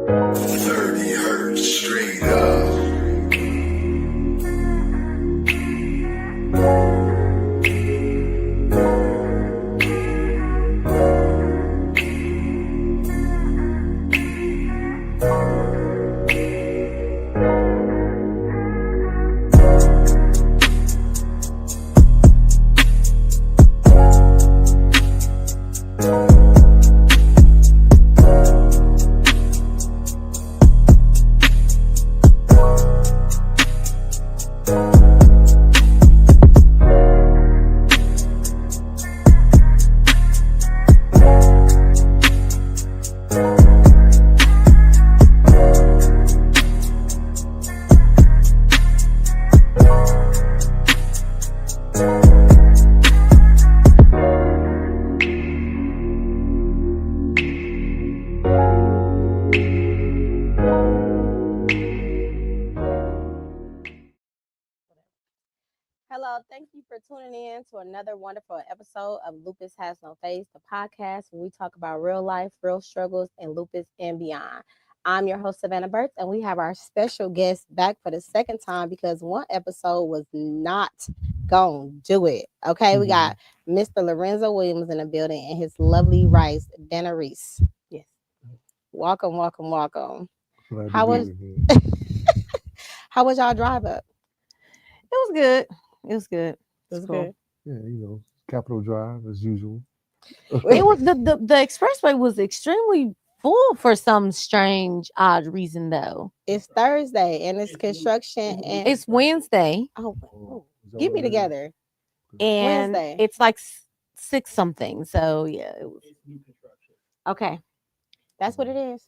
30 hertz straight up. Hello, thank you for tuning in to another wonderful episode of Lupus Has No Face, the podcast where we talk about real life, real struggles, and lupus and beyond. I'm your host, Savannah Burks, and we have our special guest back for the second time because one episode was not going to do it. Okay, we got Mr. Lorenzo Williams in the building and his lovely wife, Danirees. Yes. Welcome, welcome, welcome. Glad How to was be here. how was y'all drive up? It was good. It was good. It was cool. good. Yeah, Capitol Drive as usual. It was the expressway was extremely full for some strange, odd reason though. It's Thursday and it's construction and It's Wednesday oh, Is that get what me it is? together. and Wednesday. it's like 6 something. So yeah, it was okay. That's what it is.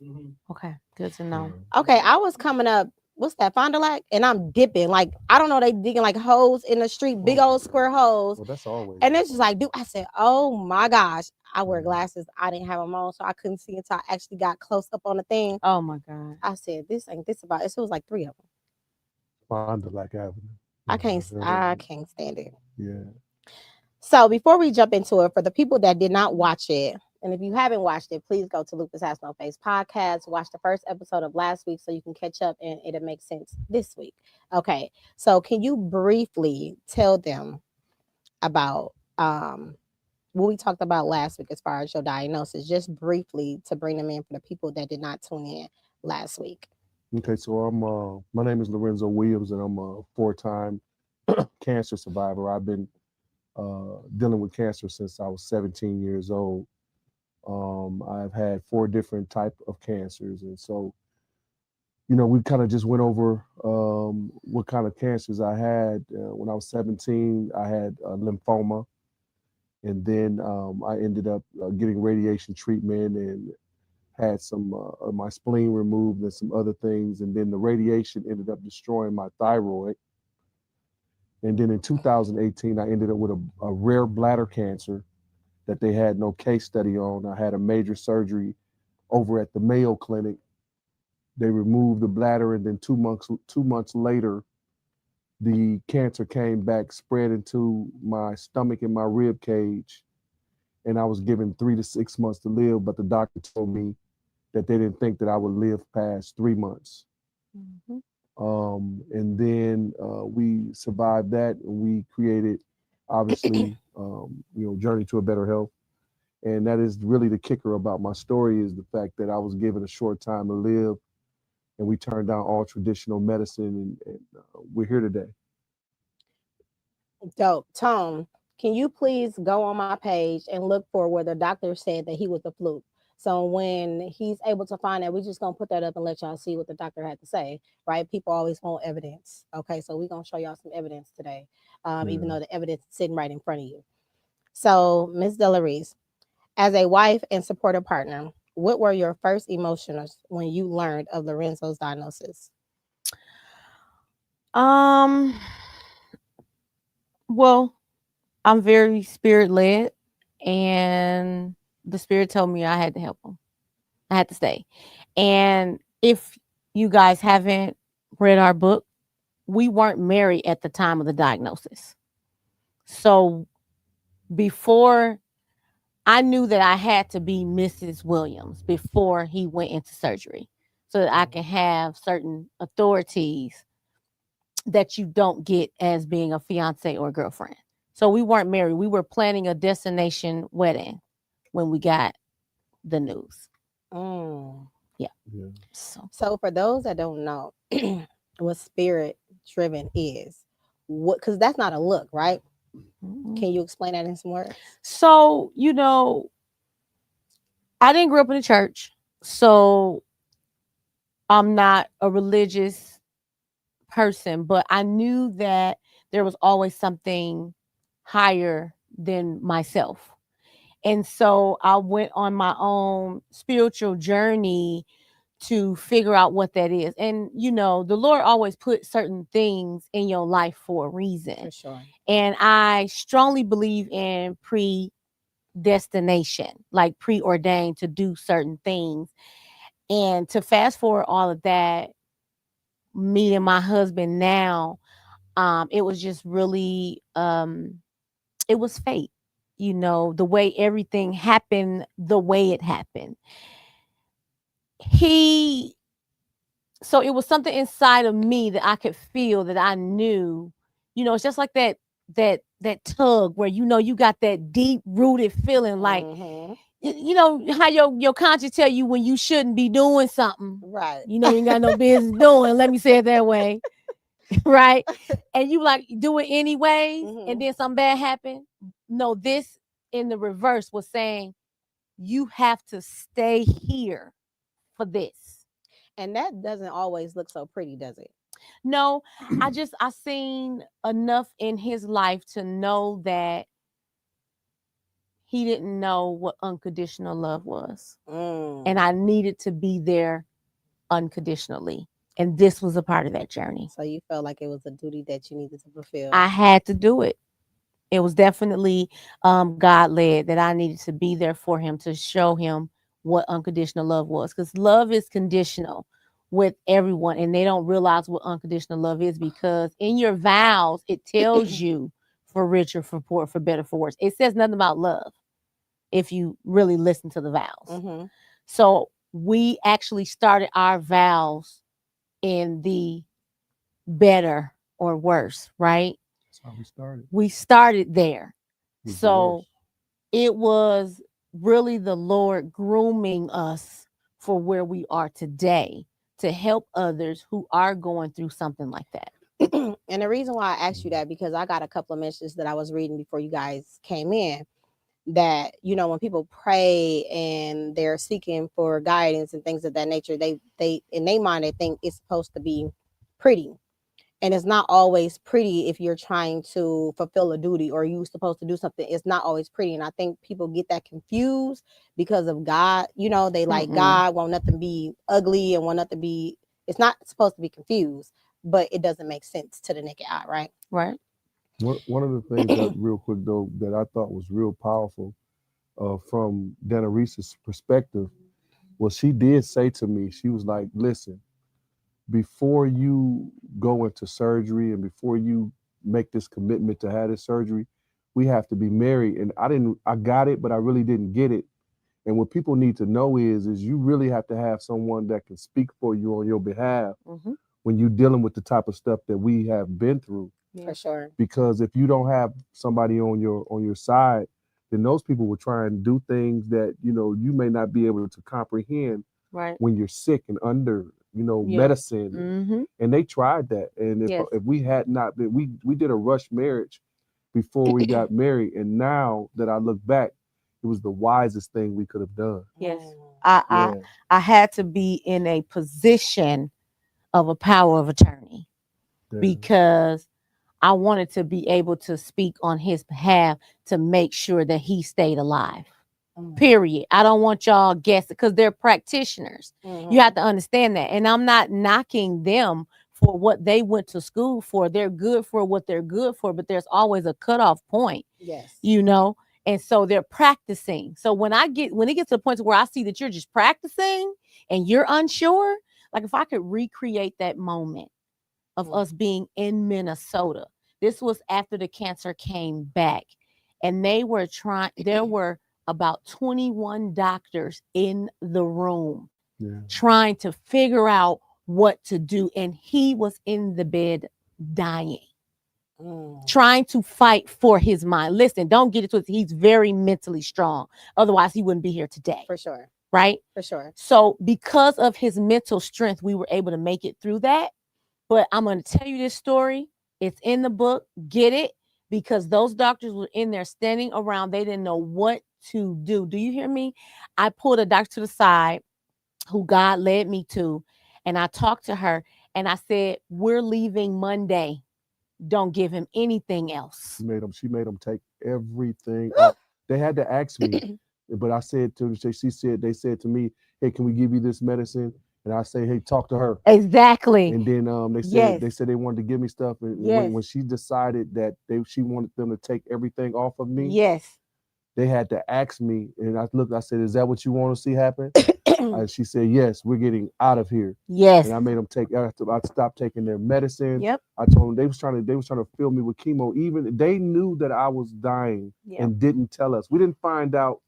Okay, good to know. Okay, I was coming up. What's that? Fond du Lac, and I'm dipping. Like I don't know, they digging like holes in the street, big old square holes. Well, that's always. And it's just like, dude, I said, oh my gosh, I wear glasses. I didn't have them on, so I couldn't see until I actually got close up on the thing. Oh my god. I said, this ain't this about it. So it was like 3 of them. Fond du Lac Avenue. I can't stand it. Yeah. So before we jump into it, for the people that did not watch it, and if you haven't watched it, please go to Lupus Has No Face podcast. Watch the first episode of last week so you can catch up and it'll make sense this week. Okay. So can you briefly tell them about what we talked about last week as far as your diagnosis, just briefly to bring them in for the people that did not tune in last week. Okay, so I'm my name is Lorenzo Williams and I'm a 4-time cancer survivor. I've been dealing with cancer since I was 17 years old. I've had 4 different type of cancers, and so we kind of just went over what kind of cancers I had. When I was 17, I had lymphoma, and then I ended up getting radiation treatment and had some of my spleen removed and some other things, and then the radiation ended up destroying my thyroid. And then in 2018, I ended up with a rare bladder cancer that they had no case study on. I had a major surgery over at the Mayo Clinic. They removed the bladder, and then 2 months later, the cancer came back, spread into my stomach and my rib cage, and I was given 3 to 6 months to live. But the doctor told me that they didn't think that I would live past 3 months. Mm-hmm. And then we survived that, and we created, obviously, Journey to a Better Health. And that is really the kicker about my story, is the fact that I was given a short time to live, and we turned down all traditional medicine, and we're here today. Dope. Tom, can you please go on my page and look for where the doctor said that he was a fluke? So when he's able to find that, we're just going to put that up and let y'all see what the doctor had to say, right? People always want evidence. Okay, so we're going to show y'all some evidence today, even though the evidence is sitting right in front of you. So, Ms. Danirees, as a wife and supportive partner, what were your first emotions when you learned of Lorenzo's diagnosis? Well, I'm very spirit led, and the spirit told me I had to help him. I had to stay. And if you guys haven't read our book, we weren't married at the time of the diagnosis. So before, I knew that I had to be Mrs. Williams before he went into surgery. so that I can have certain authorities that you don't get as being a fiance or girlfriend. So we weren't married. We were planning a destination wedding when we got the news. Mm. Yeah. So for those that don't know what spirit driven is, what, because that's not a look, right? Mhm. Can you explain that in some words? So, I didn't grow up in the church. So I'm not a religious person, but I knew that there was always something higher than myself. And so I went on my own spiritual journey to figure out what that is. And, the Lord always put certain things in your life for a reason. For sure. And I strongly believe in predestination, like preordained to do certain things. And to fast forward all of that, meeting my husband now, it was just really, it was fate. The way everything happened, the way it happened. So it was something inside of me that I could feel, that I knew, it's just like that tug where, you got that deep rooted feeling, like, Mhm. how your conscience tell you when you shouldn't be doing something. Right. You ain't got no business doing. Let me say it that way. Right. And you like do it anyways. Mhm. And then something bad happened. No, this in the reverse was saying you have to stay here for this. And that doesn't always look so pretty, does it? No, I seen enough in his life to know that he didn't know what unconditional love was. And I needed to be there unconditionally. And this was a part of that journey. So you felt like it was a duty that you needed to fulfill. I had to do it. It was definitely God led, that I needed to be there for him, to show him what unconditional love was. Because love is conditional with everyone, and they don't realize what unconditional love is, because in your vows, it tells you for richer, for poor, for better, for worse. It says nothing about love if you really listen to the vows. Mhm. So we actually started our vows in the better or worse, right? That's how we started. We started there. It was the So worst. it was really the Lord grooming us for where we are today, to help others who are going through something like that. And the reason why I asked you that, because I got a couple of messages that I was reading before you guys came in, that when people pray and they're seeking for guidance and things of that nature, they in their mind, they think it's supposed to be pretty. And it's not always pretty. If you're trying to fulfill a duty or you're supposed to do something, it's not always pretty. And I think people get that confused because of God. They like God want nothing to be ugly and want nothing to be, it's not supposed to be confused, but it doesn't make sense to the naked eye, right? Right. One of the things that, real quick though, that I thought was real powerful from Danirees' perspective was, she did say to me, she was like, listen, before you go into surgery and before you make this commitment to have this surgery, we have to be married. And I got it, but I really didn't get it. And what people need to know is you really have to have someone that can speak for you on your behalf when you're dealing with the type of stuff that we have been through. For sure. Because if you don't have somebody on your side, then those people will try and do things that you may not be able to comprehend Right. when you're sick and under medicine. And they tried that. And if we had not been, we did a rush marriage before we got married. And now that I look back, it was the wisest thing we could have done. Yes. I had to be in a position of a power of attorney because I wanted to be able to speak on his behalf to make sure that he stayed alive. Period. I don't want y'all guessing, because they're practitioners. You have to understand that. And I'm not knocking them for what they went to school for. They're good for what they're good for, but there's always a cutoff point. Yes. And so they're practicing. So when it gets to the point where I see that you're just practicing and you're unsure, like if I could recreate that moment of us being in Minnesota. This was after the cancer came back, and there were about 21 doctors in the room Yeah. trying to figure out what to do. And he was in the bed dying, trying to fight for his mind. Listen, don't get it twisted. He's very mentally strong. Otherwise, he wouldn't be here today. For sure. Right? For sure. So because of his mental strength, we were able to make it through that. But I'm going to tell you this story. It's in the book. Get it? Because those doctors were in there standing around. They didn't know what to do. Do you hear me? I pulled a doctor to the side who God led me to, and I talked to her, and I said, we're leaving Monday. Don't give him anything else. She made them take everything off. They had to ask me, but I said to her, they said to me, hey, can we give you this medicine? And I say, hey, talk to her. Exactly. And then they said they wanted to give me stuff. And when she decided that she wanted them to take everything off of me, yes, they had to ask me. And I said, is that what you want to see happen? She said, yes, we're getting out of here. Yes. And I made them I stopped taking their medicine. Yep. I told them they was trying to fill me with chemo. Even they knew that I was dying and didn't tell us. We didn't find out.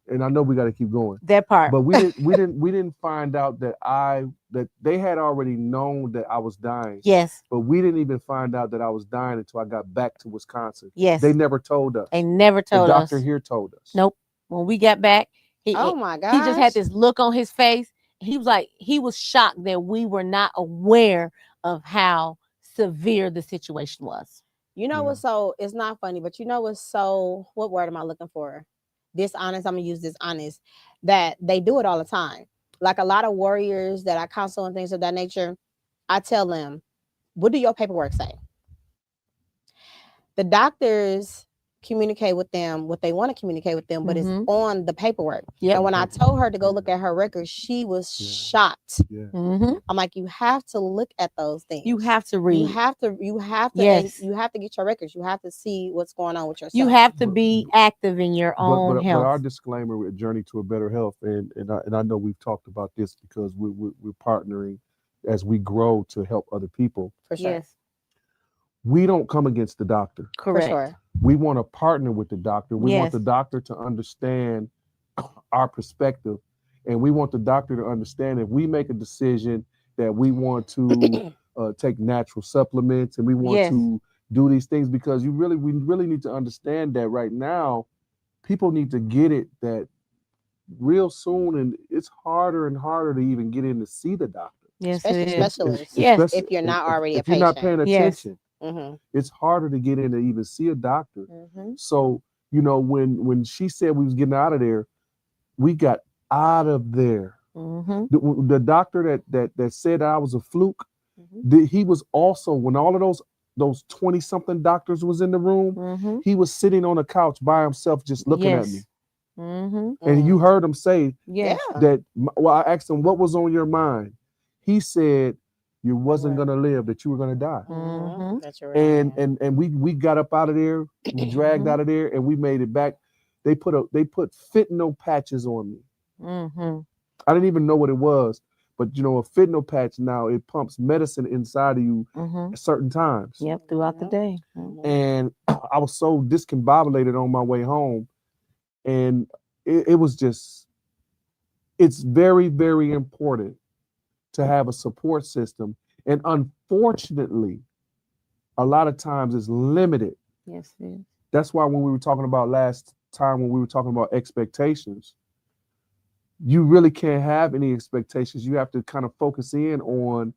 And I know we got to keep going. That part. But we didn't find out that they had already known that I was dying. Yes. But we didn't even find out that I was dying until I got back to Wisconsin. Yes. They never told us. They never told us. The doctor here told us. Nope. When we got back, oh my God. He just had this look on his face. He was like, he was shocked that we were not aware of how severe the situation was. You know what's it's not funny, but you know what's what word am I looking for? Dishonest. I'm gonna use dishonest. That they do it all the time. Like a lot of warriors that I counsel and things of that nature, I tell them, what do your paperwork say? The doctors communicate with them what they want to communicate with them, but it's on the paperwork. Yep. And when I told her to go look at her records, she was shocked. Yeah. I'm like, you have to look at those things. You have to read. You have to yes. You have to get your records. You have to see what's going on with yourself. You have to be active in your own health. But our disclaimer with Journey to a Better Health, and I know we've talked about this because we're partnering as we grow to help other people. For sure. Yes. We don't come against the doctor. Correct. For sure. We want to partner with the doctor. We want the doctor to understand our perspective. And we want the doctor to understand if we make a decision that we want to take natural supplements and we want to do these things, because we really need to understand that right now, people need to get it that real soon. And it's harder and harder to even get in to see the doctor. Yes, especially if you're not already a patient. If you're not paying attention. Mm-hmm. It's harder to get in to even see a doctor. So, when she said we was getting out of there, we got out of there. The doctor that said I was a fluke, he was also, when all of those 20-something doctors was in the room, he was sitting on a couch by himself just looking at me. And you heard him say that, well, I asked him, what was on your mind? He said, you wasn't gonna live, that you were gonna die. That's right. And we got up out of there, we dragged out of there, and we made it back. They put fentanyl patches on me. I didn't even know what it was, but a fentanyl patch now, it pumps medicine inside of you at certain times. Yep, throughout the day. And I was so discombobulated on my way home, and it was just, it's very, very important to have a support system. And unfortunately, a lot of times it's limited. Yes, it is. That's why when we were talking about last time, when we were talking about expectations, you really can't have any expectations. You have to kind of focus in on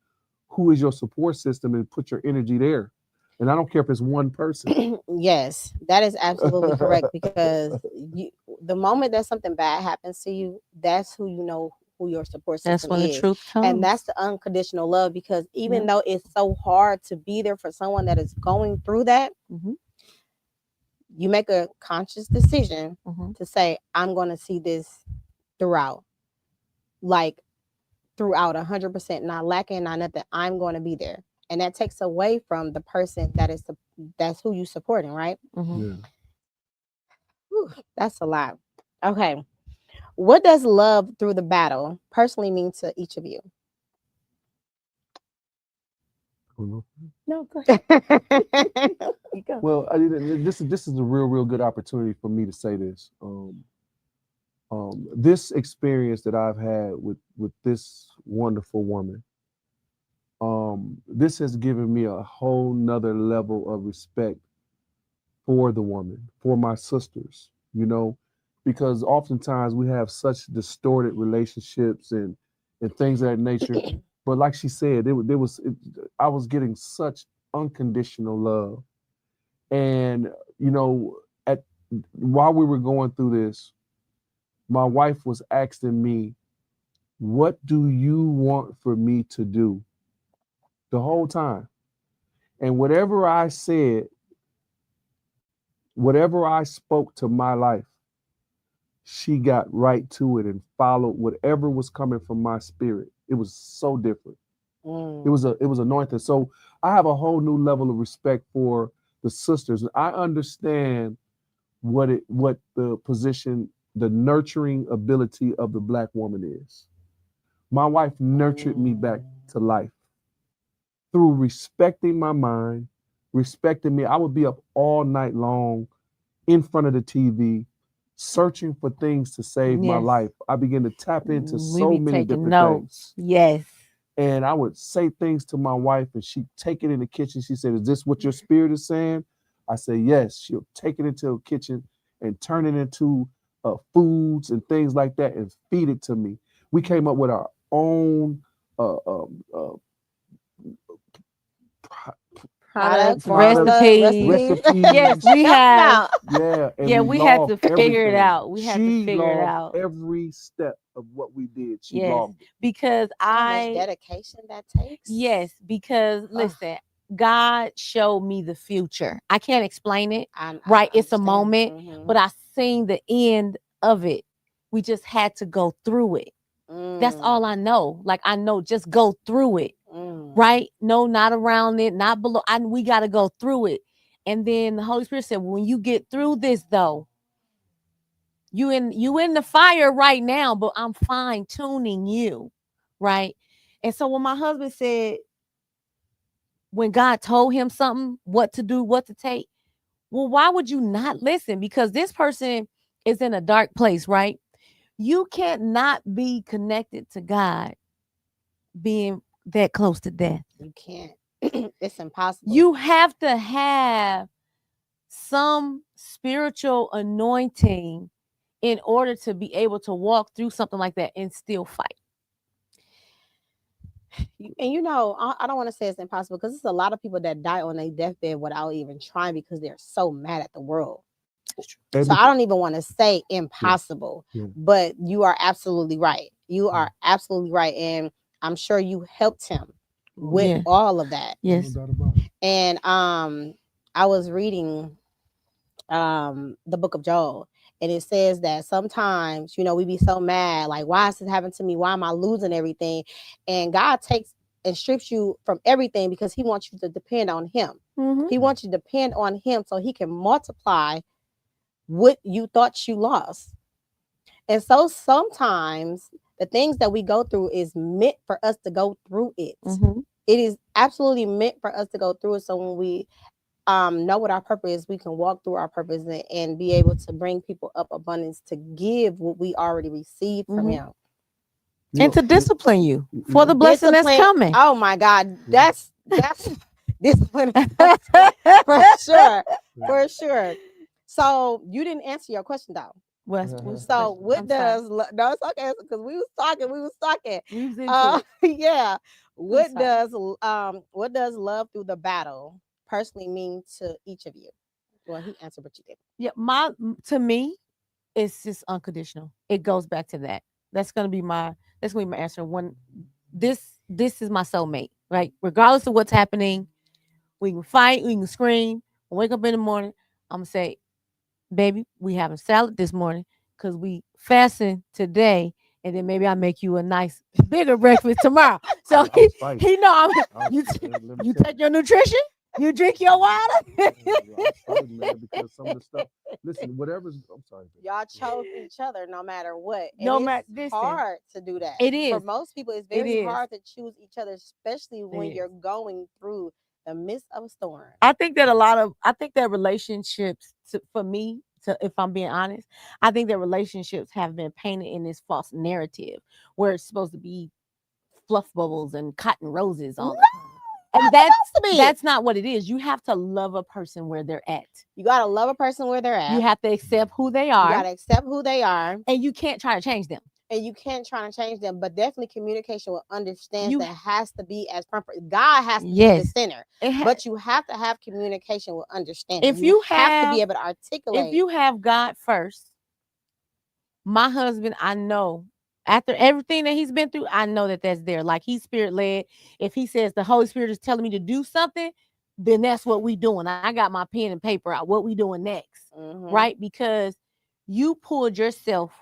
who is your support system and put your energy there. And I don't care if it's one person. Yes, that is absolutely correct, because the moment that something bad happens to you, that's who who your support system is. That's when the truth comes. And that's the unconditional love, because even though it's so hard to be there for someone that is going through that, you make a conscious decision to say, I'm going to see this throughout, like throughout 100%, not lacking, not nothing. I'm going to be there. And that takes away from the person that's who you supporting, right? Whew, that's a lot. Okay. What does love through the battle personally mean to each of you? No, go ahead. You go. Well, this is a real good opportunity for me to say this. This experience that I've had with this wonderful woman, this has given me a whole nother level of respect for the woman, for my sisters, because oftentimes we have such distorted relationships and things of that nature. But like she said, I was getting such unconditional love. And, at while we were going through this, my wife was asking me, what do you want for me to do the whole time? And whatever I spoke to my life, she got right to it and followed whatever was coming from my spirit. It was so different. It was anointed. So I have a whole new level of respect for the sisters. I understand what the position, the nurturing ability of the Black woman is. My wife nurtured me back to life through respecting my mind, respecting me. I would be up all night long in front of the TV, searching for things to save my life. I began to tap into so many different things. Yes. And I would say things to my wife, and she'd take it in the kitchen. She said, "Is this what your spirit is saying?" I say, "Yes." She'll take it into the kitchen and turn it into foods and things like that and feed it to me. We came up with our own Products, recipes. Yes, we have. Yeah, and Yeah, we had to figure it out. We had to figure it out. Every step of what we did. She Yes, logged it. because How much dedication that takes. Yes, because listen, God showed me the future. I can't explain it. Right, it's a moment, but I seen the end of it. We just had to go through it. That's all I know. Like, I know, just go through it. Right? No, not around it, not below. We got to go through it. And then the Holy Spirit said, when you get through this, though, you in the fire right now, but I'm fine tuning you. Right? And so when my husband said, when God told him something, what to do, what to take, well, why would you not listen? Because this person is in a dark place, right? You can't not be connected to God being that close to death. You can't. It's impossible. You have to have some spiritual anointing in order to be able to walk through something like that and still fight. And I don't want to say it's impossible, because there's a lot of people that die on their deathbed without even trying, because they're so mad at the world. So I don't even want to say impossible, but you are absolutely right. You are absolutely right. And I'm sure you helped him with all of that. Yes. And I was reading the book of Joel, and it says that sometimes, we be so mad, like, why is this happening to me? Why am I losing everything? And God takes and strips you from everything, because he wants you to depend on him. He wants you to depend on him so he can multiply what you thought you lost. And so sometimes the things that we go through is meant for us to go through it. It is absolutely meant for us to go through it. So when we know what our purpose is, we can walk through our purpose and be able to bring people up abundance, to give what we already received from him. And to discipline you for the blessing that's coming. Oh my God. That's discipline for sure. For sure. So you didn't answer your question though. So what does no, it's okay, because we was talking. Yeah. What does love through the battle personally mean to each of you? Well, he answered, but you did. Yeah, to me, it's just unconditional. It goes back to that. That's gonna be my answer. When this is my soulmate, right? Regardless of what's happening, we can fight, we can scream. Wake up in the morning, I'm gonna say, baby, we having salad this morning because we fasting today, and then maybe I'll make you a nice bigger breakfast tomorrow. So he know you take your nutrition, you drink your water. Because some of the stuff, listen, whatever's, I'm sorry. Y'all chose each other no matter what. It's hard to do that. It is. For most people, it's very hard to choose each other, especially when you're going through the midst of a storm. I think that relationships, to if I'm being honest. I think that relationships have been painted in this false narrative where it's supposed to be fluff bubbles and cotton roses all the time. And that's not what it is. You have to love a person where they're at. You gotta love a person where they're at. You have to accept who they You are. gotta accept who they are. And you can't try to change them. And you can't try to change them, but definitely communication will understand that has to be as proper. God has to be the center, but you have to have communication with understanding. If you have to be able to articulate. If you have God first, my husband, I know after everything that he's been through, I know that that's there. Like he's spirit led. If he says the Holy Spirit is telling me to do something, then that's what we doing. I got my pen and paper out. What we doing next, right? Because you pulled yourself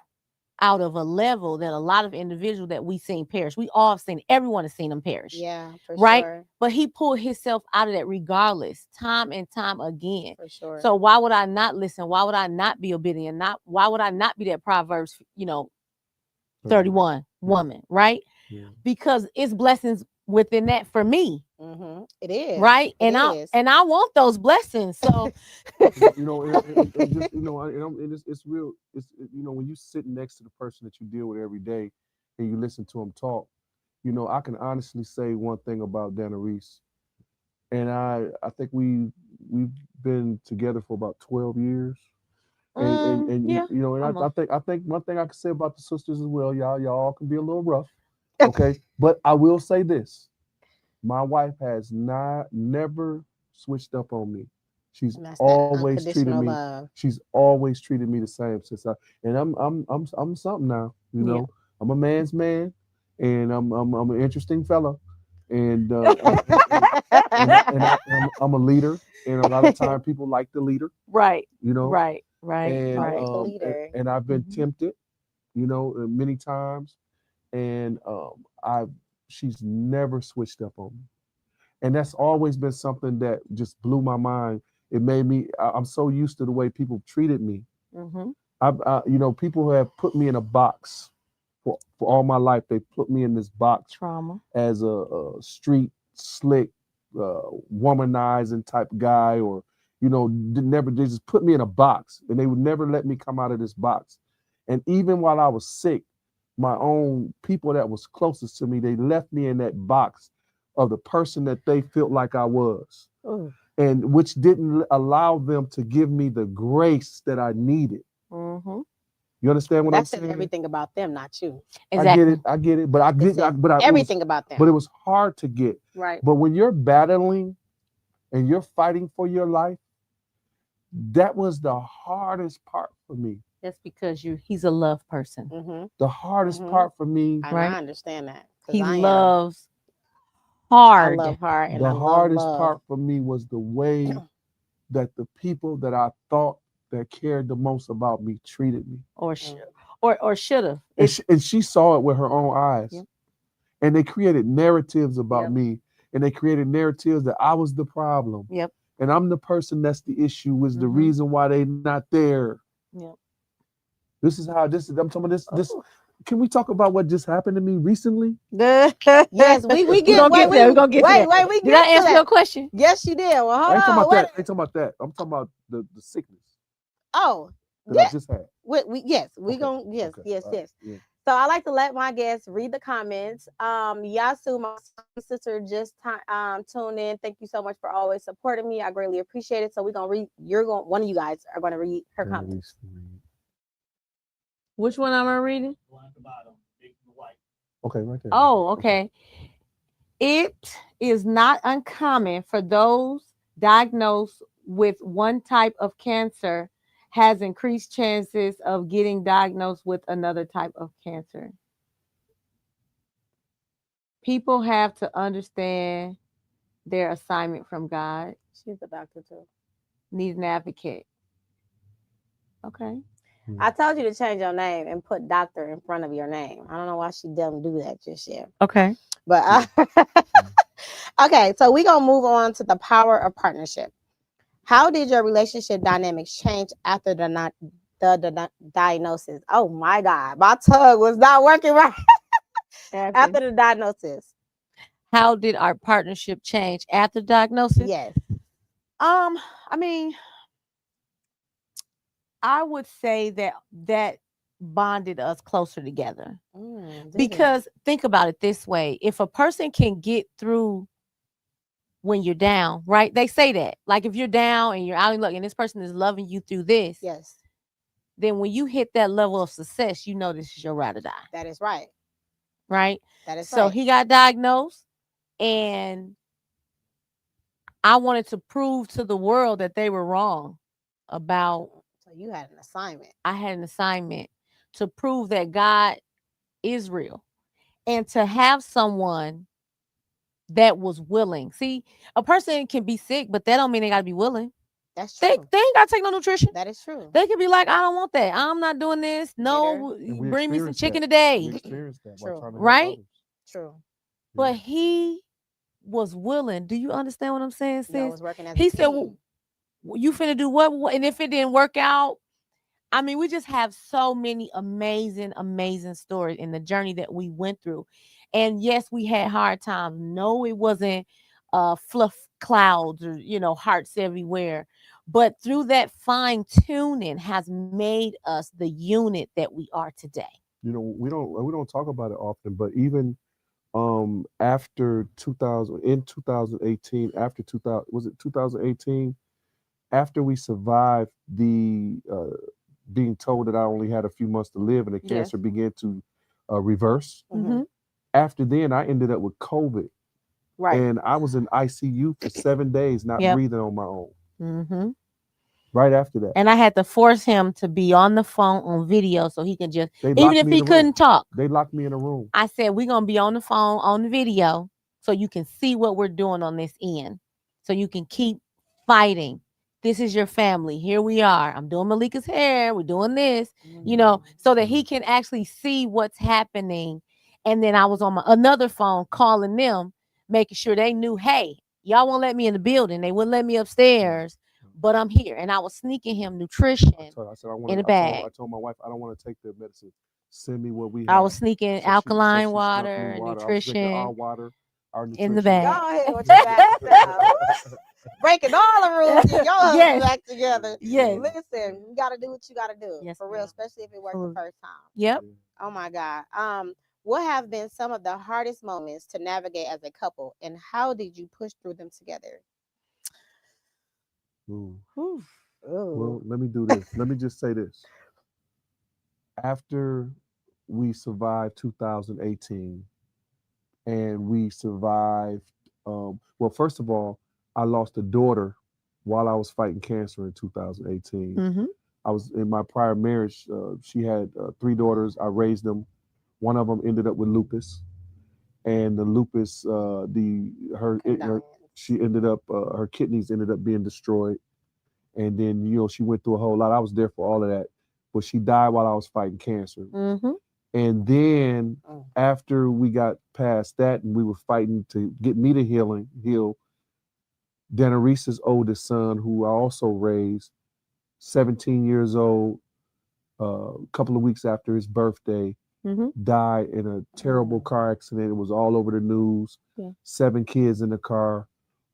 out of a level that a lot of individuals that we seen perish. We all have seen, everyone has seen them perish. Yeah, for right? Sure. But he pulled himself out of that regardless, time and time again. For sure. So why would I not listen? Why would I not be obedient? Why would I not be that Proverbs, 31 woman, right? Yeah. Because it's blessings within that for me. It is right, and I want those blessings. So it's real. It's when you sit next to the person that you deal with every day, and you listen to them talk. I can honestly say one thing about Danirees, and I think we've been together for about 12 years. And yeah, I think one thing I can say about the sisters as well, y'all can be a little rough, okay? But I will say this. My wife has never switched up on me. She's always treated me. Love. She's always treated me the same since I'm something now. I'm a man's man, and I'm an interesting fella, and I'm a leader. And a lot of time people like the leader, right? Right. And I've been tempted, many times, and she's never switched up on me. And that's always been something that just blew my mind. It made me, I'm so used to the way people treated me. People have put me in a box for all my life. They put me in this box. Trauma. As a street, slick, womanizing type guy, or, they just put me in a box, and they would never let me come out of this box. And even while I was sick, my own people that was closest to me, they left me in that box of the person that they felt like I was, and which didn't allow them to give me the grace that I needed. You understand what I'm saying? That says everything about them, not you. Exactly. I get it, but I get everything about them. But it was hard to get. Right. But when you're battling and you're fighting for your life, that was the hardest part for me. That's because he's a love person. The hardest part for me. Right? I understand that. He loves hard. I love hard. And the hardest part for me was the way that the people that I thought that cared the most about me treated me. Or should have. And she saw it with her own eyes. Yep. And they created narratives about me. And they created narratives that I was the problem. Yep. And I'm the person that's the issue, was the reason why they're not there. Yep. This is how I'm talking about this. Can we talk about what just happened to me recently? Yes, we get there. We're gonna get there. We did I answer your question? Yes, you did. Well, hold on. I ain't talking about that. I'm talking about the sickness. Oh, that I just had. Yes. So I like to let my guests read the comments. Yasu, my sister, just tuned in. Thank you so much for always supporting me. I greatly appreciate it. So we're gonna read. One of you guys are gonna read her comments. Which one am I reading? The one at the bottom, big and white. Okay, right there. Oh, okay. It is not uncommon for those diagnosed with one type of cancer has increased chances of getting diagnosed with another type of cancer. People have to understand their assignment from God. She's a doctor too. Need an advocate. Okay. I told you to change your name and put doctor in front of your name. I don't know why she didn't do that just yet. Okay. But okay, so we're going to move on to the power of partnership. How did your relationship dynamics change after the diagnosis? Oh my God, my tongue was not working right. After the diagnosis. How did our partnership change after diagnosis? Yes. I mean, I would say that bonded us closer together. Did it? Because think about it this way. If a person can get through when you're down, right? They say that. Like if you're down and you're out and look, and this person is loving you through this, Yes, then when you hit that level of success, you know this is your ride or die. that is right. Right? That is So right. he got diagnosed, and I wanted to prove to the world that they were wrong about. So you had an assignment. I had an assignment to prove that God is real, and to have someone that was willing. See, a person can be sick, but that don't mean they got to be willing. That's They true. ain't got to take no nutrition. That is true. They could be like, I don't want that. I'm not doing this. No, And we bring me some experienced chicken that. today. We experienced that by True. trying to help Right? others. True. But he was willing. Do you understand what I'm saying, Y'all sis? was working as He a said, team. well, you finna do what? And if it didn't work out, I mean, we just have so many amazing, amazing stories in the journey that we went through. And yes, we had hard times. No, it wasn't fluff clouds or, hearts everywhere. But through that fine tuning has made us the unit that we are today. We don't talk about it often, but even after 2018, after 2000, was it 2018? After we survived the being told that I only had a few months to live and the Yes. cancer began to reverse. Mm-hmm. After then, I ended up with COVID. Right. And I was in ICU for 7 days, not Yep. breathing on my own. Mm-hmm. Right after that, And I had to force him to be on the phone on video so he could just, they even locked if me he in a room. couldn't talk, They locked me in a room. I said, we're going to be on the phone on the video so you can see what we're doing on this end. So you can keep fighting. This is your family. Here we are. I'm doing Malika's hair. We're doing this, so that he can actually see what's happening. And then I was on another phone calling them, making sure they knew, hey, y'all won't let me in the building. They wouldn't let me upstairs, but I'm here. And I was sneaking him nutrition I said, in a bag. I told my wife, I don't want to take their medicine. Send me what we have. I was sneaking alkaline she snuck water, me water. I was nutrition drinking our water, our nutrition. in the bag. Go ahead with your back self. Breaking all the rules. Get your husband back together. Yes. Listen, you got to do what you got to do. Yes, for real, ma'am. especially if it worked the first time. Yep. Oh my God. What have been some of the hardest moments to navigate as a couple, and how did you push through them together? Ooh. Ooh. Well, let me do this. Let me just say this. After we survived 2018 and we survived, well, first of all, I lost a daughter while I was fighting cancer in 2018. Mm-hmm. I was in my prior marriage. She had 3 daughters. I raised them. One of them ended up with lupus, and the lupus, she ended up, her kidneys ended up being destroyed. And then, she went through a whole lot. I was there for all of that, but she died while I was fighting cancer. Mm-hmm. And then after we got past that and we were fighting to get me to heal, Danirees' oldest son, who I also raised, 17 years old, a couple of weeks after his birthday, died in a terrible car accident. It was all over the news. Yeah. 7 kids in the car.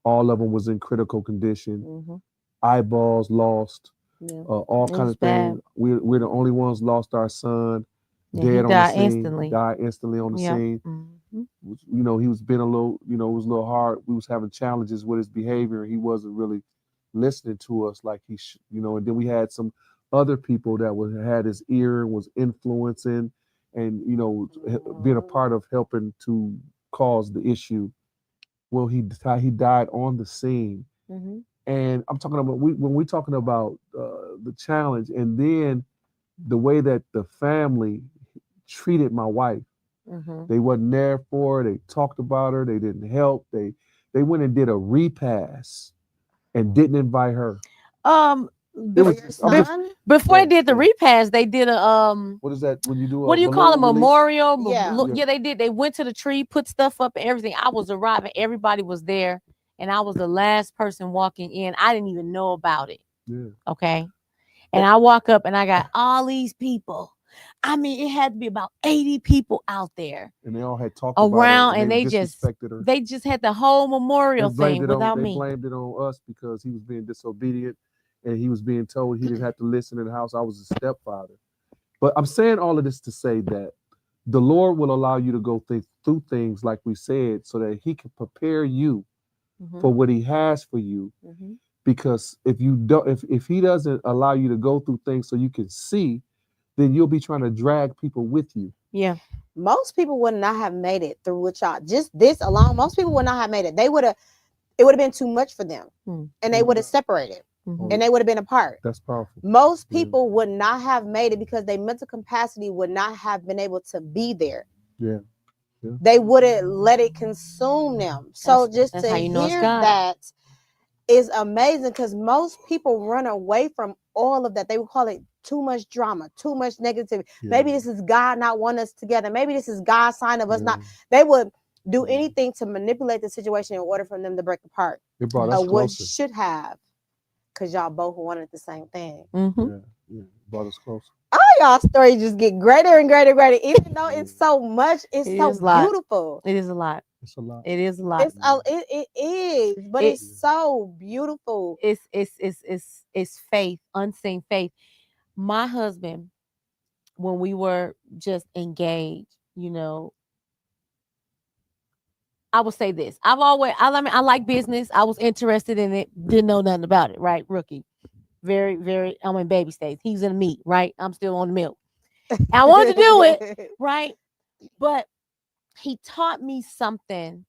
All of them was in critical condition. Eyeballs lost. Yeah. All kinds of things. We're the only ones lost our son. Yeah, Dead he on the died scene. instantly. Died instantly on the scene. Mm-hmm. He was been a little, it was a little hard. We was having challenges with his behavior. He wasn't really listening to us like he should, and then we had some other people that had his ear and was influencing and, being a part of helping to cause the issue. Well, he died on the scene. Mm-hmm. And I'm talking about, when we're talking about the challenge and then the way that the family treated my wife. Mm-hmm. They wasn't there for her. They talked about her. They didn't help. They went and did a repass and didn't invite her. Before they did the repass, they did a What is that when you do? What do you call a memorial? Yeah. They did. They went to the tree, put stuff up and everything. I was arriving. Everybody was there, and I was the last person walking in. I didn't even know about it. Yeah. Okay. And I walk up and I got all these people. I mean, it had to be about 80 people out there. And they all had talked around, about her, and they just had the whole memorial thing without me. They blamed it on us because he was being disobedient. and he was being told he didn't have to listen in the house. I was a stepfather. But I'm saying all of this to say that the Lord will allow you to go through things like we said, so that he can prepare you for what he has for you. Because if you don't, if he doesn't allow you to go through things so you can see, then you'll be trying to drag people with you. Yeah. Most people would not have made it through what y'all, just this alone, most people would not have made it. It would have been too much for them. And they would have separated. And they would have been apart. That's powerful. Most people would not have made it because their mental capacity would not have been able to be there. Yeah. They wouldn't let it consume them. So just to hear that is amazing, because most people run away from all of that. They would call it too much drama, too much negativity. Maybe this is God not wanting us together. Maybe this is God's sign of us not. They would do anything to manipulate the situation in order for them to break apart. It brought us What closer. should have, because y'all both wanted the same thing. Yeah, brought us closer. All y'all stories just get greater and greater and greater, even though it's so much. It's so beautiful. It is a lot. It's a lot. It is a lot. It is, but it's so beautiful. It's faith, unseen faith. My husband, when we were just engaged, I would say this. I like business. I was interested in it. Didn't know nothing about it. Right, rookie. Very, very. I'm in baby stage. He's in the meat. Right, I'm still on the milk. I wanted to do it. Right, but he taught me something,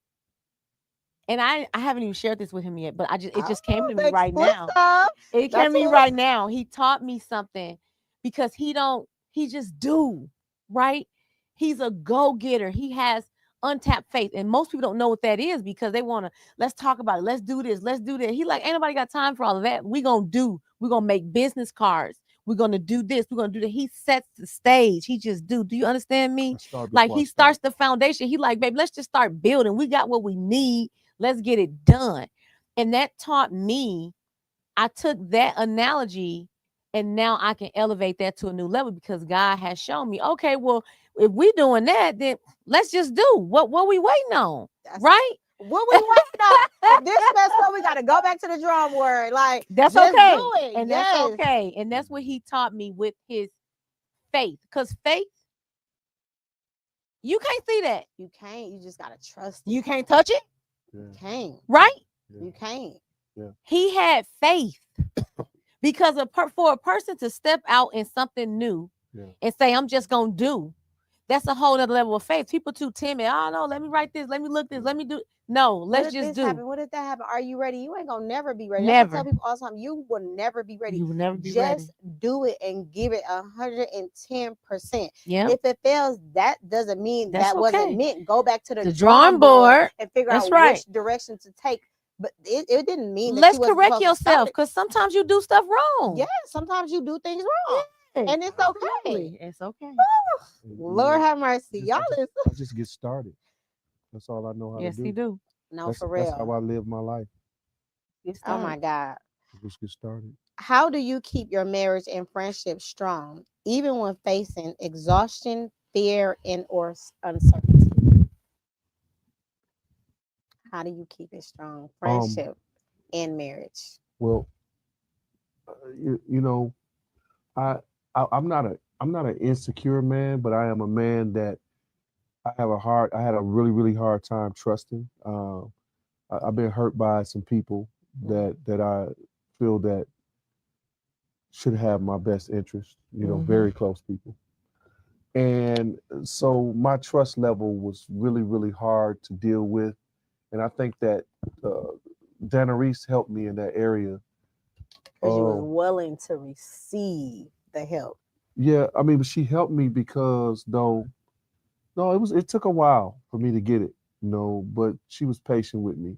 and I haven't even shared this with him yet. But it just came to me right now. It came to me right now. He taught me something, because he just do, right? He's a go-getter. He has untapped faith, and most people don't know what that is, because they want to, let's talk about it, let's do this, let's do that. He like, ain't nobody got time for all of that. We're gonna make business cards, we're gonna do this, we're gonna do that. He sets the stage. He just do you understand me? Like, he starts the foundation. He like, babe, let's just start building. We got what we need, let's get it done. And that taught me, I took that analogy, and now I can elevate that to a new level, because God has shown me, okay, well, if we doing that, then let's just do what we waiting on, right? What we waiting on? This mess up, we got to go back to the drawing board. Like, that's just okay, do it. and that's okay, and that's what he taught me with his faith. Because faith, you can't see that. You can't. You just gotta trust. You can't touch it. You can't. Right? You can't. He had faith, because for a person to step out in something new and say, I'm just gonna do. That's a whole other level of faith. People too timid. Oh no, let me write this. Let me look this. Let me do. No, let's just do. What if that happen? Are you ready? You ain't gonna never be ready. Never. I tell people all the time, you will never be ready. You will never be ready. Just do it and give it 110%. Yeah. If it fails, that doesn't mean that wasn't meant. Go back to the drawing board and figure out which direction to take. But it didn't mean that. Let's correct yourself, because sometimes you do stuff wrong. Yeah, sometimes you do things wrong. And it's okay. It's okay. Lord have mercy. Y'all listen. I just get started. That's all I know how to do. Yes, you do. No, for real. That's how I live my life. Oh my God. Just get started. How do you keep your marriage and friendship strong, even when facing exhaustion, fear, or uncertainty? How do you keep it strong, friendship and marriage? Well, I'm not an insecure man, but I am a man that I had a really, really hard time trusting. I've been hurt by some people that I feel that should have my best interest, very close people. And so my trust level was really, really hard to deal with. And I think that Danirees helped me in that area. Because you was willing to receive the help. Yeah, I mean, but she helped me because it took a while for me to get it, but she was patient with me.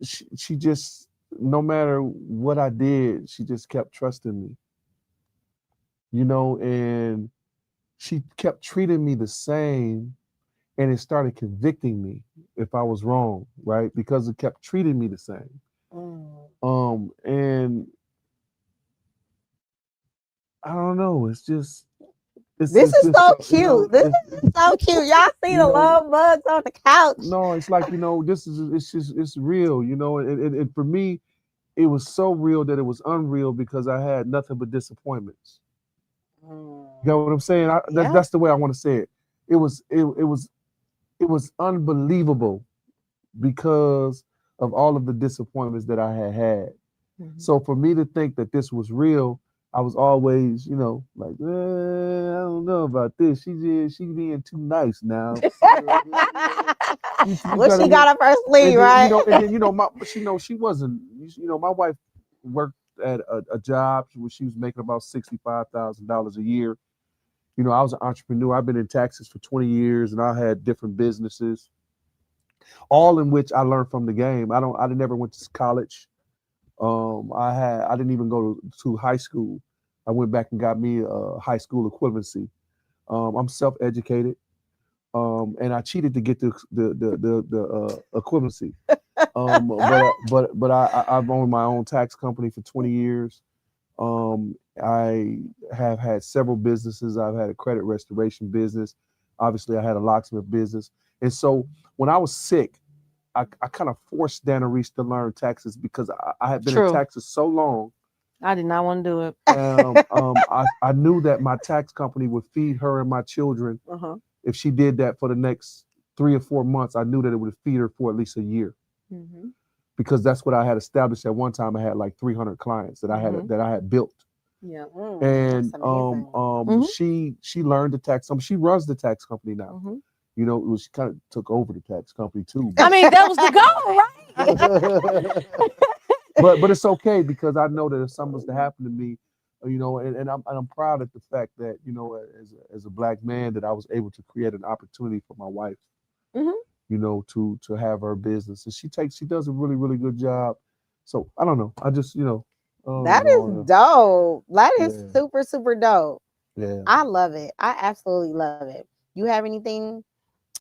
She just, no matter what I did, she just kept trusting me, and she kept treating me the same, and it started convicting me if I was wrong, right? Because it kept treating me the same. And I don't know. It's just. This is so cute. This is so cute. Y'all see the love bugs on the couch. No, it's like, it's real, and for me, it was so real that it was unreal because I had nothing but disappointments. You know what I'm saying? That's the way I want to say it. It was unbelievable because of all of the disappointments that I had had. So for me to think that this was real, I was always, like, I don't know about this. She being too nice now. What she got up her sleeve, right? And then, she wasn't. My wife worked at a job where she was making about $65,000 a year. I was an entrepreneur. I've been in taxes for 20 years, and I had different businesses, all in which I learned from the game. I never went to college. I didn't even go to high school. I went back and got me a high school equivalency. I'm self-educated, and I cheated to get the equivalency. But I've owned my own tax company for 20 years. I have had several businesses. I've had a credit restoration business. Obviously, I had a locksmith business. And so when I was sick, I kind of forced Danirees to learn taxes because I had been in taxes so long. I did not want to do it. I knew that my tax company would feed her and my children. If she did that for the next 3 or 4 months, I knew that it would feed her for at least a year. Because that's what I had established at one time. I had like 300 clients that I had built. Yeah. And she learned the tax company. She runs the tax company now. She kind of took over the tax company too. I mean, that was the goal, right? but it's okay because I know that if something was to happen to me, and I'm proud of the fact that as a black man that I was able to create an opportunity for my wife. To have her business, and she does a really, really good job. So I don't know. I just that is dope. That is super, super dope. Yeah, I love it. I absolutely love it. You have anything?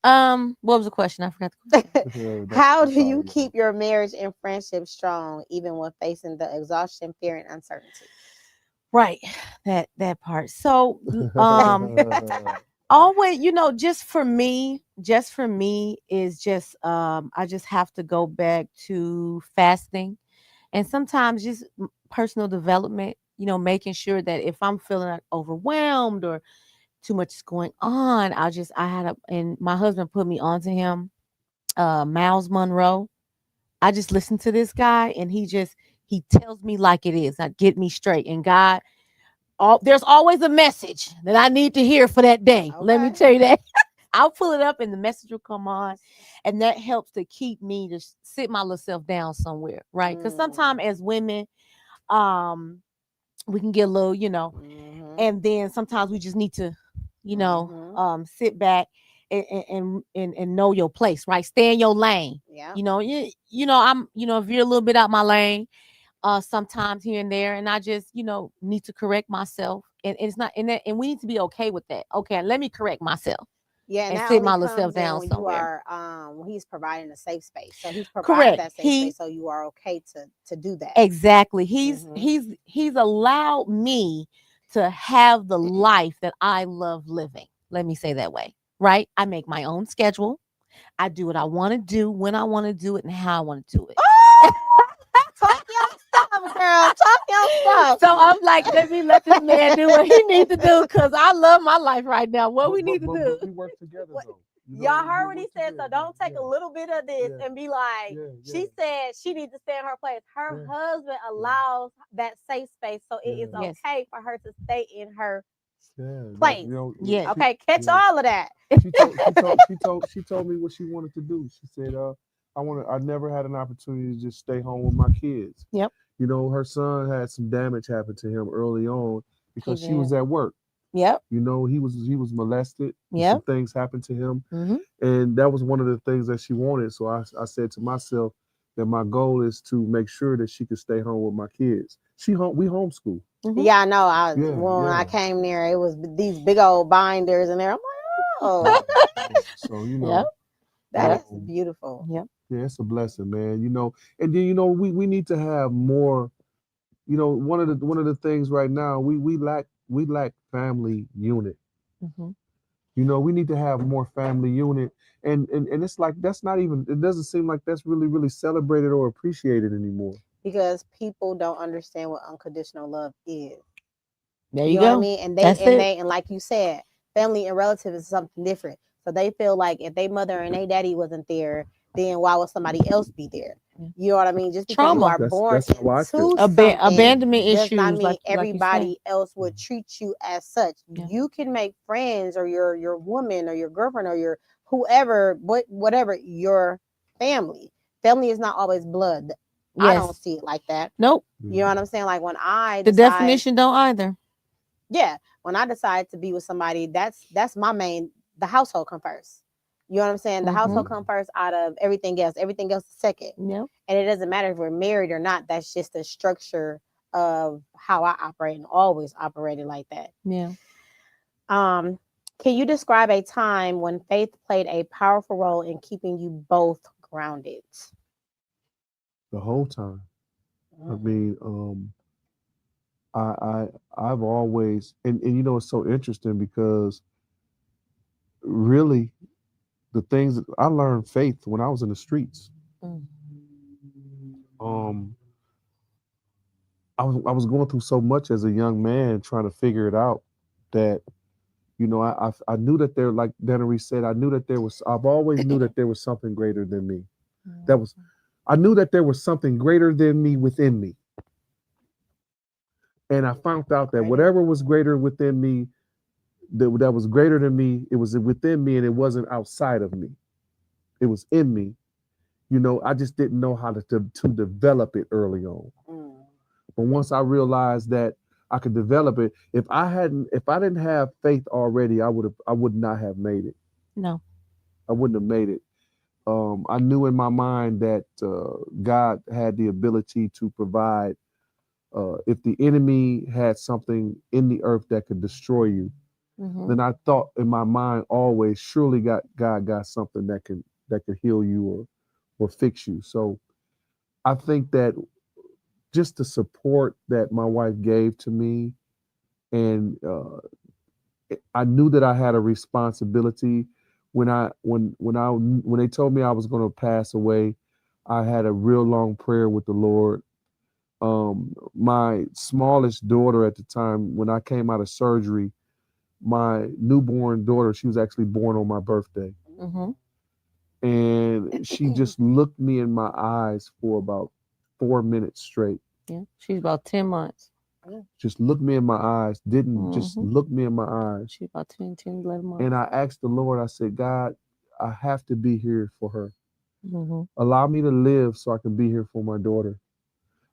What was the question? I forgot the question. How do you keep your marriage and friendship strong even when facing the exhaustion, fear, and uncertainty? Right, that part. So always, just for me is just I just have to go back to fasting, and sometimes just personal development, making sure that if I'm feeling like overwhelmed or too much is going on, and my husband put me onto him, Miles Monroe. I just listen to this guy, and he tells me like it is. I get me straight, and God, there's always a message that I need to hear for that day. Okay. Let me tell you that. I'll pull it up and the message will come on, and that helps to keep me to sit my little self down somewhere, right? Because sometimes as women, we can get a little, and then sometimes we just need to, sit back and know your place, right? Stay in your lane. Yeah. I'm, if you're a little bit out my lane, sometimes here and there, and I just need to correct myself, and it's not and we need to be okay with that. Okay, let me correct myself. Yeah, and sit my little self down when somewhere. You are, when he's providing a safe space, so he's providing that safe space, so you are okay to do that. Exactly. He's allowed me to have the life that I love living. Let me say that way, right? I make my own schedule. I do what I want to do, when I want to do it, and how I want to do it. Talk your stuff, girl. Talk your stuff. So I'm like, let this man do what he needs to do, because I love my life right now. What we need to do. We work together though. Y'all heard what he said, so don't take a little bit of this and be like, she said she needs to stay in her place. Her husband allows that safe space, so it is okay for her to stay in her place. Okay, catch all of that. She told me what she wanted to do. She said, I never had an opportunity to just stay home with my kids. Yep. Her son had some damage happen to him early on because she was at work. Yep. He was molested. Yep. Some things happened to him. And that was one of the things that she wanted. So I said to myself that my goal is to make sure that she could stay home with my kids. We homeschool. Yeah, I know. When I came there, it was these big old binders in there. I'm like, oh. So that is beautiful. Yep. Yeah, it's a blessing, man. And then we need to have more. One of the things right now we lack family unit. We need to have more family unit, and it's like that's not even. It doesn't seem like that's really celebrated or appreciated anymore. because people don't understand what unconditional love is. There you You know go. what I mean? And That's it. and like you said, family and relative is something different. So they feel like if their mother and their daddy wasn't there, then why would somebody else be there? Yeah. You know what I mean? Just because you Trauma. are born That's how I feel. into something Abandonment does not issues, mean like you said. everybody else would treat you as such. Yeah. You can make friends or your woman or your girlfriend or your whoever, whatever, your family. Family is not always blood. I don't Yes. see it like that. Nope. You know what I'm saying? Like when I The decide, definition don't either. yeah, when I decide to be with somebody, that's my main. The household come first. You know what I'm saying? The household come first out of everything else. Everything else is second. Yep. And it doesn't matter if we're married or not. That's just the structure of how I operate and always operated like that. Yeah. Can you describe a time when faith played a powerful role in keeping you both grounded? The whole time. I Mm. mean, I've always and you know it's so interesting because really the things that I learned faith when I was in the streets. Mm. Um, I was going through so much as a young man trying to figure it out that you know I knew that there, like Danirees said, I knew that there was, I've always knew that there was something greater than me. That was, I knew that there was something greater than me within me. And I found out that whatever was greater within me, that was greater than me, it was within me and it wasn't outside of me. It was in me. You know, I just didn't know how to develop it early on. Mm. But once I realized that I could develop it, if I didn't have faith already, I would not have made it. No. I wouldn't have made it. I knew in my mind that God had the ability to provide. If the enemy had something in the earth that could destroy you, then I thought in my mind always, surely God got something that can heal you or fix you. So I think that just the support that my wife gave to me, and I knew that I had a responsibility when they told me I was going to pass away. I had a real long prayer with the Lord. My smallest daughter at the time, when I came out of surgery, my newborn daughter, she was actually born on my birthday. Mm-hmm. And she just looked me in my eyes for about 4 minutes straight. Yeah. She's about 10 months. Just looked me in my eyes, didn't just look me in my eyes. She's about 10, 11 months. And I asked the Lord, I said, God, I have to be here for her. Allow me to live so I can be here for my daughter.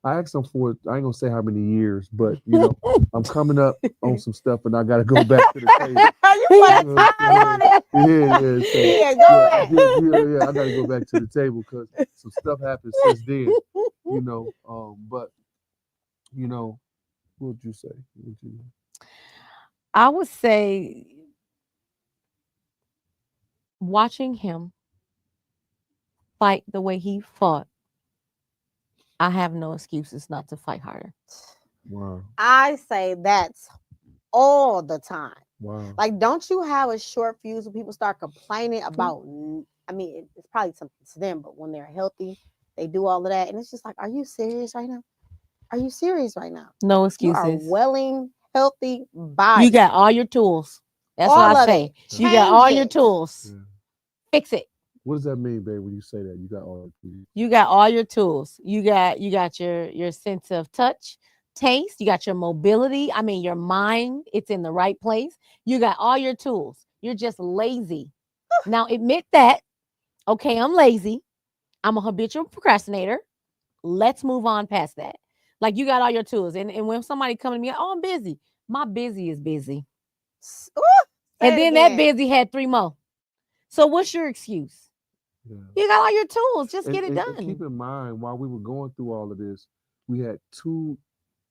I asked him for, I ain't gonna say how many years, but you know, I'm coming up on some stuff and I gotta go back to the table. I gotta go back to the table because some stuff happened since then, you know. But you know, what would you say? I would say watching him fight the way he fought, I have no excuses not to fight harder. Wow. I say that's all the time. Wow. Like, don't you have a short fuse when people start complaining about, I mean, it's probably something to them, but when they're healthy, they do all of that. And it's just like, are you serious right now? Are you serious right now? No You excuses. are welling, healthy body. You got all your tools. That's all what I of say. it. You got all Change your it. tools. Yeah. Fix it. What does that mean, babe, when you say that? You got all the tools. You got all your tools. You got your sense of touch, taste. You got your mobility. I mean, your mind. It's in the right place. You got all your tools. You're just lazy. Now admit that. Okay, I'm lazy. I'm a habitual procrastinator. Let's move on past that. Like, you got all your tools. And when somebody come to me, oh, I'm busy. My busy is busy. Ooh, And then that busy had 3 more. So what's your excuse? Yeah. You got all your tools. Just get it And done. keep in mind, while we were going through all of this, we had 2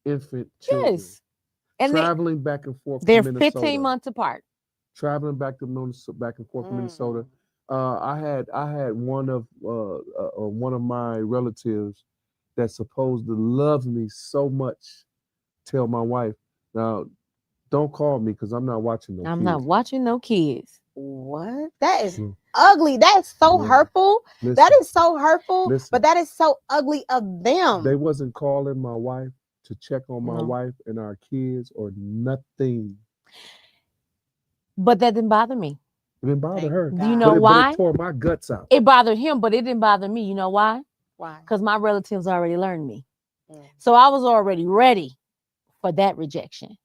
infant children. Yes. And traveling back and forth they're to Minnesota. 15 months apart. Traveling back to Minnesota. I had one of my relatives that supposed to love me so much tell my wife, now don't call me because I'm not watching no kids. I'm not watching no kids. What? That is Mm. ugly. That is so Yeah. hurtful. Listen, That is so hurtful. Listen. But that is so ugly of them. they wasn't calling my wife to check on my No. wife and our kids or nothing. But that didn't bother me. It didn't bother Thank her. Do you God. know But why? it tore my guts out. It bothered him, but it didn't bother me. You know why? Why? Because my relatives already learned me. Mm. So I was already ready for that rejection.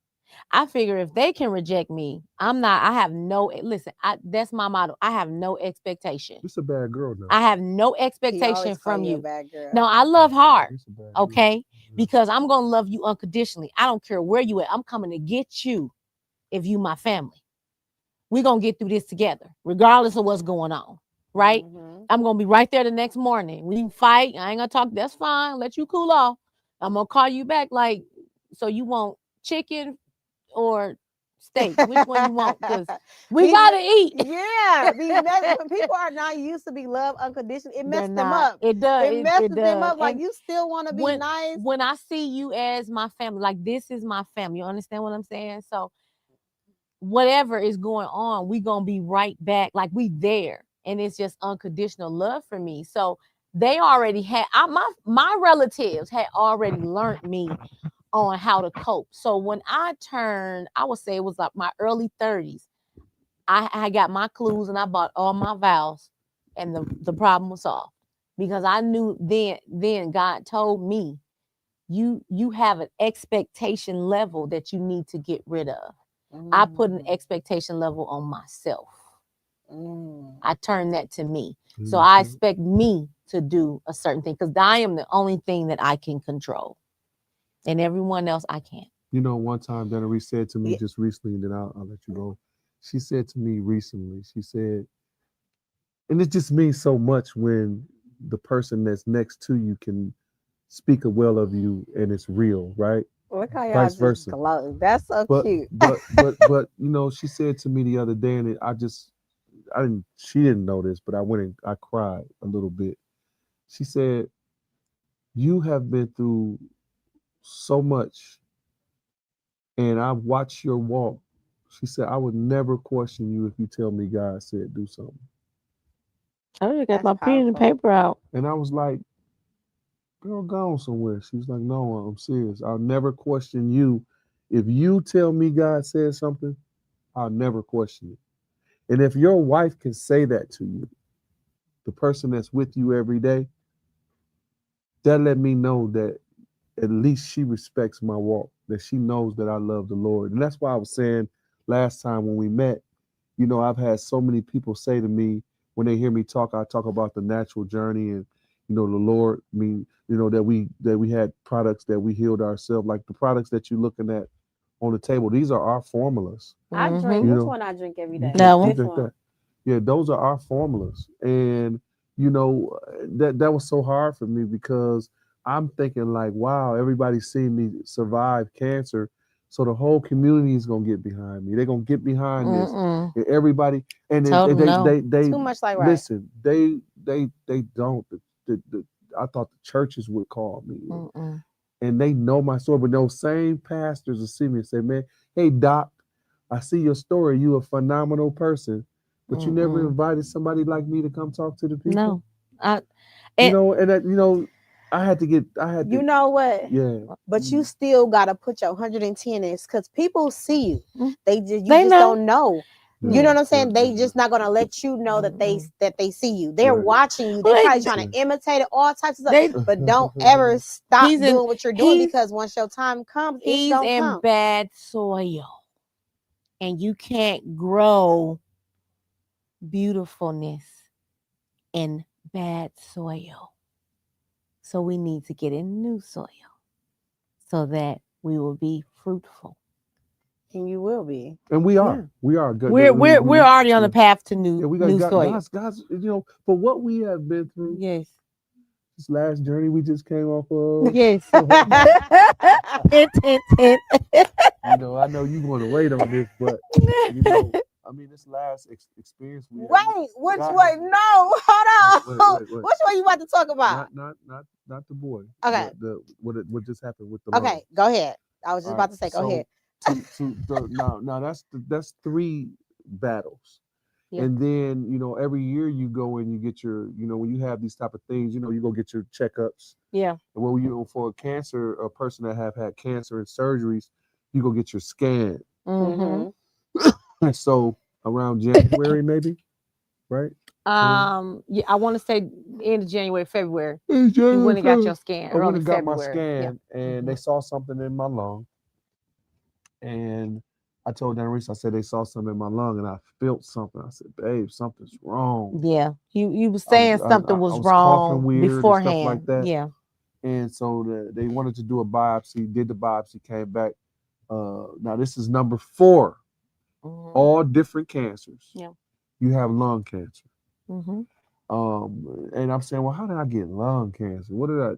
I figure if they can reject me, I have no, listen, that's my motto. I have no expectation. It's a bad girl now. I have no He expectation always call from you a you. bad girl. No, I love hard, It's a bad girl. okay? Yeah. Because I'm going to love you unconditionally. I don't care where you at. I'm coming to get you if you my family. We're going to get through this together, regardless of what's going on, right? Mhm. I'm going to be right there the next morning. We can fight. I ain't going to talk. That's fine. Let you cool off. I'm going to call you back like, so you want chicken or steak? Which one you want? Because we He- got to eat. Yeah, when people are not used to be loved unconditionally, it They're messes them not. up. It does. It messes them does. up. Like And you still want to be nice. when I see you as my family, like this is my family. You understand what I'm saying? So whatever is going on, we gonna be right back. Like we there, and it's just unconditional love for me. So they already had my relatives had already learned me on how to cope. So when I turned, I would say it was like my early 30s. I got my clues and I bought all my vows, and the problem was solved because I knew then God told me you have an expectation level that you need to get rid of. I put an expectation level on myself. Mm. I turned that to me. So I expect me to do a certain thing because I am the only thing that I can control. And everyone else I can't. You know, one time Danirees said to me Yeah. just recently, and then I'll let you go. She said to me recently, she said, and it just means so much when the person that's next to you can speak a well of you and it's real, right? Look how y'all Vice just versa. glow. That's so But cute. but you know, she said to me the other day, and she didn't know this, but I cried a little bit. She said, "You have been through so much, and I've watched your walk." She said, "I would never question you if you tell me God said do something." I already That's got my pen and powerful. paper out. And I was like, "Girl, go on somewhere." She was like, "No, I'm serious. I'll never question you. If you tell me God said something, I'll never question it." And if your wife can say that to you, the person that's with you every day, that let me know that at least she respects my walk, that she knows that I love the Lord. And that's why I was saying last time when we met, you know, I've had so many people say to me when they hear me talk, I talk about the natural journey and, you know, the Lord, I mean, you know, that we had products that we healed ourselves, like the products that you're looking at on the table. These are our formulas. I drink. You Which know, one I drink every day? That You one. This think one. that? Yeah, those are our formulas. And, you know, that was so hard for me because I'm thinking like, wow, everybody's seen me survive cancer. So the whole community is gonna get behind me. They're gonna get behind this. Mm-mm. And everybody and Told them no. they Too much like right. listen, they don't. I thought the churches would call me. Mm-mm. And they know my story, but those same pastors will see me and say, "Man, hey Doc, I see your story. You a phenomenal person, but you never Mm-mm. invited somebody like me to come talk to the people." No. You And- know, and that, you know, I had You to, know what? yeah. But you still gotta put your 110 in because people see you. Mm. They They just know. don't know. You Yeah, know what I'm saying? yeah, They just not gonna let you know that they see you. They're Right. watching you. They're Well, probably trying to imitate it, all types of stuff. They But don't ever stop He's in- doing what you're doing he's- because once your time comes, it's he's gonna in come. bad soil. And you can't grow beautifulness in bad soil. So we need to get in new soil so that we will be fruitful. And you will be. And we are good. We're already on the path to new we got new soil. God's, you know, for what we have been through. Yes. This last journey we just came off of. Yes. Hint. You know, I know you want to wait on this, but you know, I mean, this last experience we had. Wait, which God- way? No, hold on. Wait. Which one you about to talk about? Not the boy. Okay. What just happened with the Okay, love. go ahead. I was just All about right, to say, go so ahead. now that's 3 battles, Yeah. And then, every year you go and you get your, when you have these type of things, you go get your checkups. Yeah. Well, for a cancer, a person that have had cancer and surgeries, you go get your scan. Mm-hmm. And so around January, maybe, right? Yeah, I want to say end of January, February. It's You January, went and got February. your scan I went early and got my February. scan, and they saw something in my lung. And I told Danirees, I said they saw something in my lung, and I felt something. I said, babe, something's wrong. Yeah. You was saying something was coughing wrong weird and stuff beforehand. like that. Yeah. And so they wanted to do a biopsy, did the biopsy, came back. Now this is number 4. Mhm. All different cancers. Yeah. You have lung cancer. Mhm. And I'm saying, well, how did I get lung cancer? What did I,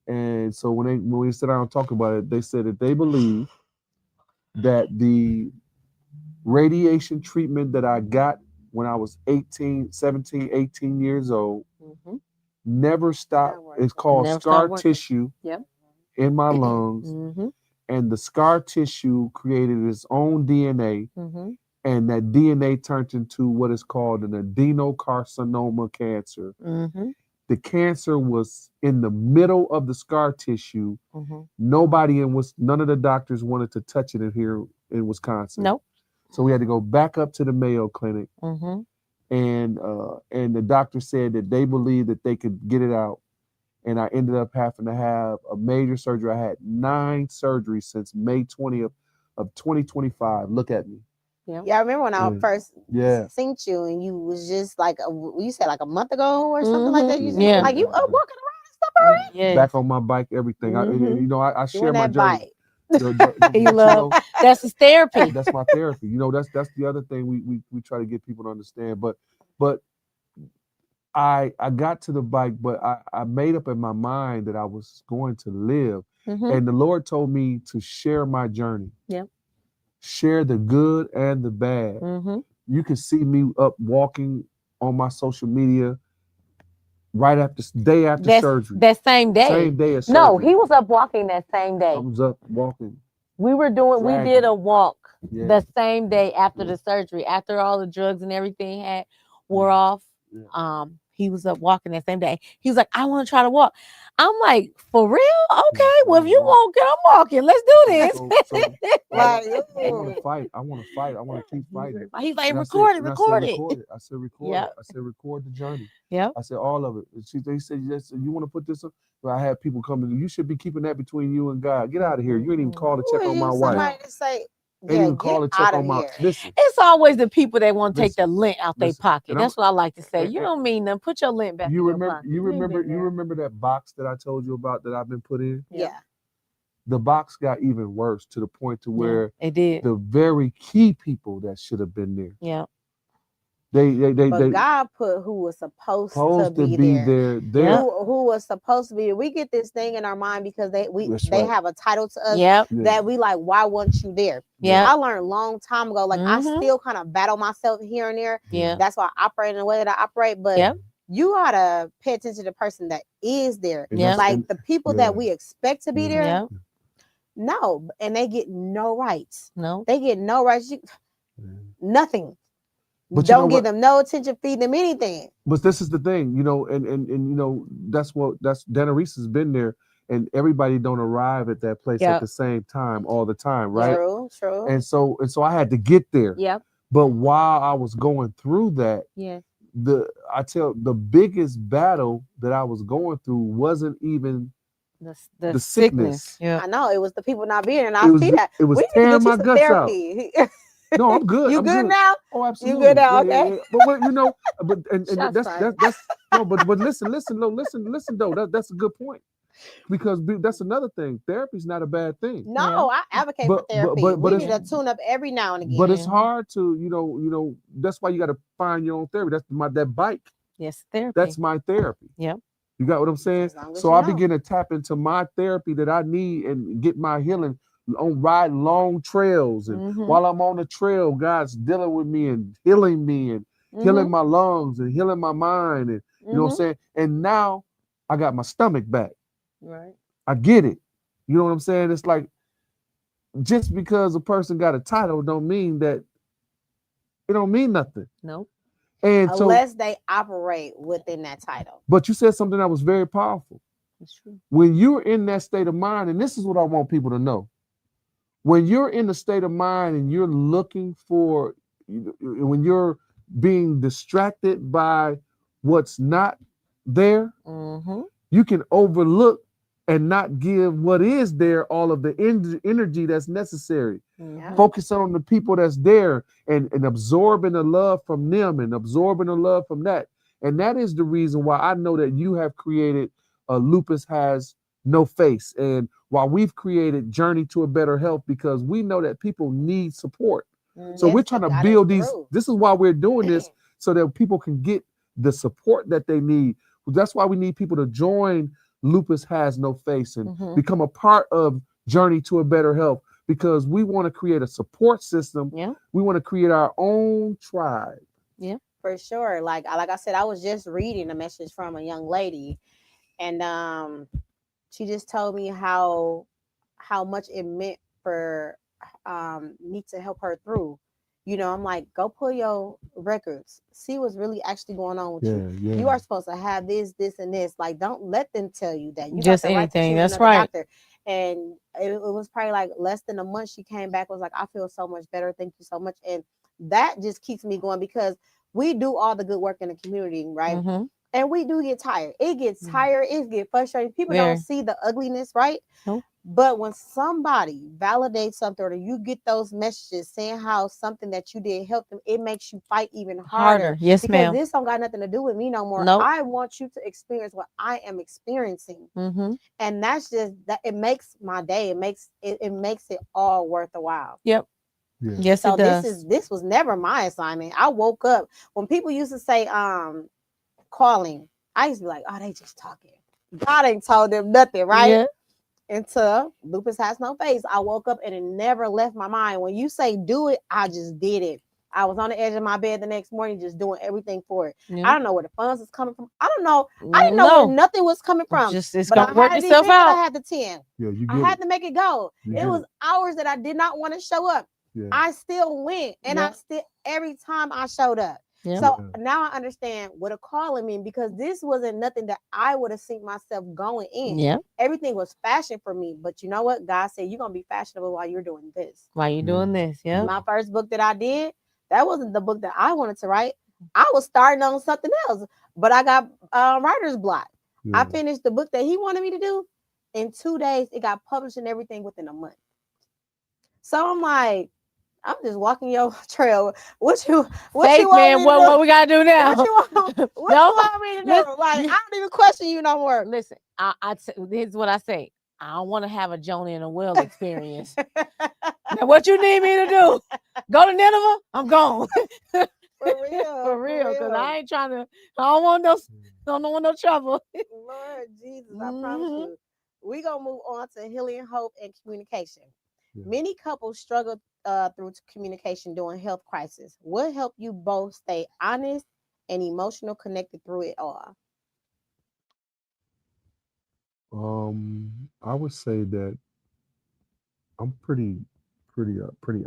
And so when we sit down and talk about it, they said that they believe that the radiation treatment that I got when I was 17, 18 years old Mhm. never stopped. It's called Never scar stopped working. tissue Yep. in my lungs. Mhm. And the scar tissue created its own DNA, Mhm. and that DNA turned into what is called an adenocarcinoma cancer. Mhm. The cancer was in the middle of the scar tissue. Mhm. None of the doctors wanted to touch it in here in Wisconsin. Nope. So we had to go back up to the Mayo Clinic, Mhm. and the doctor said that they believed that they could get it out. And I ended up having to have a major surgery. I had 9 surgeries since May 20th of 2025. Look at me. Yeah, I remember when I Yeah. first Yeah. seen you, and you was just like you said like a month ago or something like that. You just, Yeah. like you up walking around and stuff already. Yeah. Back on my bike, everything. Mhm. I share Doing my that journey. bike. You love that's his therapy. That's my therapy. That's the other thing we try to get people to understand. But I got to the bike, but I made up in my mind that I was going to live. Mhm. And the Lord told me to share my journey. Yeah. Share the good and the bad. Mhm. You can see me up walking on my social media right after day after surgery. That same day. Same day as surgery. No, he was up walking that same day. I was up walking. We dragging. did a walk Yeah. the same day after Yeah. the surgery, after all the drugs and everything wore off. Yeah. He was up walking that same day. He was like, I want to try to walk. I'm like, for real? Okay. Yeah, Well, if you won't get, I'm walking. Let's do this. So Like, I want to fight. I want to fight. I want to keep fighting. He's like, And I record said- it, and I record said, it. record it. I said, record Yep. it. I said, record the journey. Yep. I said, all of it. And they said, yes, you want to put this up? Well, I had people come to you should be keeping that between you and God. Get out of here. You ain't even called to who check are on my you? wife. Somebody to say, Ain't yeah, even called to get check out of on my here. listen. It's always the people that want to take Listen, the lint out their listen, pocket. and That's what I like to say. and- You don't mean nothing. Put your lint back in your pocket. You ain't been there. remember that box that I told you about that I've been put in? Yeah. The box got even worse to the point to where it did. the very key people that should have been there. Yeah. But God put who was supposed to be there. there. Who was supposed to be there. We get this thing in our mind because they That's they right. have a title to us Yep. Yeah. that we like, why weren't you there? Yeah. I learned a long time ago. Like I Mhm. still kind of battle myself here and there. Yeah. That's why I operate in the way that I operate. But Yep. you gotta pay attention to the person that is there. And Yeah. that's- Like and- the people yeah. that we expect to be Yeah. there, Yep. no, and they get no rights. No. They get no rights. Nothing. But you know Don't give what? them no attention, feed them anything. But this is the thing, and that's Danirees has been there, and everybody don't arrive at that place Yeah. at the same time all the time, right? True. And so I had to get there. Yep. But while I was going through that, Yeah. the biggest battle that I was going through wasn't even The sickness. Yeah. I know it was the people not being there, and It I was see that. it was We need to tearing get you my some guts out. therapy. No, I'm good. You I'm good now? Oh, absolutely. good now, okay. But and Shots that's fired. no, but listen though. That's a good point, because that's another thing. Therapy's not a bad thing. No, I advocate for But- therapy. but We need it's- to tune up every now and again. But it's hard to that's why you got to find your own therapy. That's that bike. Yes, therapy. That's my therapy. Yep. You got what I'm saying? As long as So you I know. begin to tap into my therapy that I need and get my healing on riding long trails. And Mhm. while I'm on the trail, God's dealing with me and healing me and Mm-hmm. healing my lungs and healing my mind. And you know what I'm saying? And now I got my stomach back. Right. I get it. You know what I'm saying? It's like just because a person got a title don't mean that it don't mean nothing. Nope. And so, Unless they operate within that title. but you said something that was very powerful. It's true. When you're in that state of mind, and this is what I want people to know. When you're in the state of mind and you're looking for, when you're being distracted by what's not there, Mm-hmm. you can overlook and not give what is there all of the energy that's necessary. Yeah. Focus on the people that's there and absorbing the love from them and absorbing the love from that. And that is the reason why I know that you have created Lupus Has No Face, and why we've created Journey to a Better Health, because we know that people need support. So we're trying to build these. This is why we're doing this, so that people can get the support that they need. That's why we need people to join Lupus Has No Face and Mm-hmm. become a part of Journey to a Better Health, because we want to create a support system. Yeah. We want to create our own tribe. For sure. Like I said, I was just reading a message from a young lady, and she just told me how much it meant for me to help her through. You know, I'm like, go pull your records, see what's really actually going on with you. Yeah. You are supposed to have this, and this. Like, don't let them tell you that. You Just got the right to anything. choose That's another right. doctor. And it was probably like less than a month. She came back, was like, I feel so much better. Thank you so much. And that just keeps me going, because we do all the good work in the community, right? Mm-hmm. And we do get tired. It gets tired. It gets frustrating. People Very. don't see the ugliness, right? Nope. But when somebody validates something, or you get those messages saying how something that you did help them, it makes you fight even harder. Yes, because ma'am. this don't got nothing to do with me no more. Nope. I want you to experience what I am experiencing. Mm-hmm. And that's just that. It makes my day. It makes it all worth a while. Yeah. Yes, So it does. this was never my assignment. I woke up when people used to say calling. I used to be like, oh, they just talking. God ain't told them nothing, right? Yeah. Until Lupus Has No Face. I woke up and it never left my mind. When you say do it, I just did it. I was on the edge of my bed the next morning just doing everything for it. Yeah. I don't know where the funds is coming from. I don't know. I didn't know where nothing was coming from. Just it's But gonna I work had the itself event that out. I had the 10. Yeah, you I get had it. to make it go. You It get was hours that I did not want to show up. Yeah. I still went, and Yeah. I still every time I showed up. Yeah. So now I understand what a calling mean, because this wasn't nothing that I would have seen myself going in. Yeah. Everything was fashion for me. But you know what? God said you're gonna be fashionable while you're doing this. Why you doing this? Yeah. My first book that I did, that wasn't the book that I wanted to write. I was starting on something else, but I got writer's block. Yeah. I finished the book that he wanted me to do in 2 days. It got published and everything within a month. So I'm like, I'm just walking your trail. What you Faith, want man, me to what do? we gotta do now? What you want me to do? listen, Like, I don't even question you no more. Listen, here's what I say. I don't want to have a Jonah in a well experience. Now, what you need me to do? Go to Nineveh? I'm gone. For real. For real, because I ain't trying to. I don't want no trouble. Lord Jesus, I promise you. We're going to move on to healing, hope, and communication. Yeah. Many couples struggle through communication during health crisis. What helped you both stay honest and emotional connected through it all? I would say that I'm pretty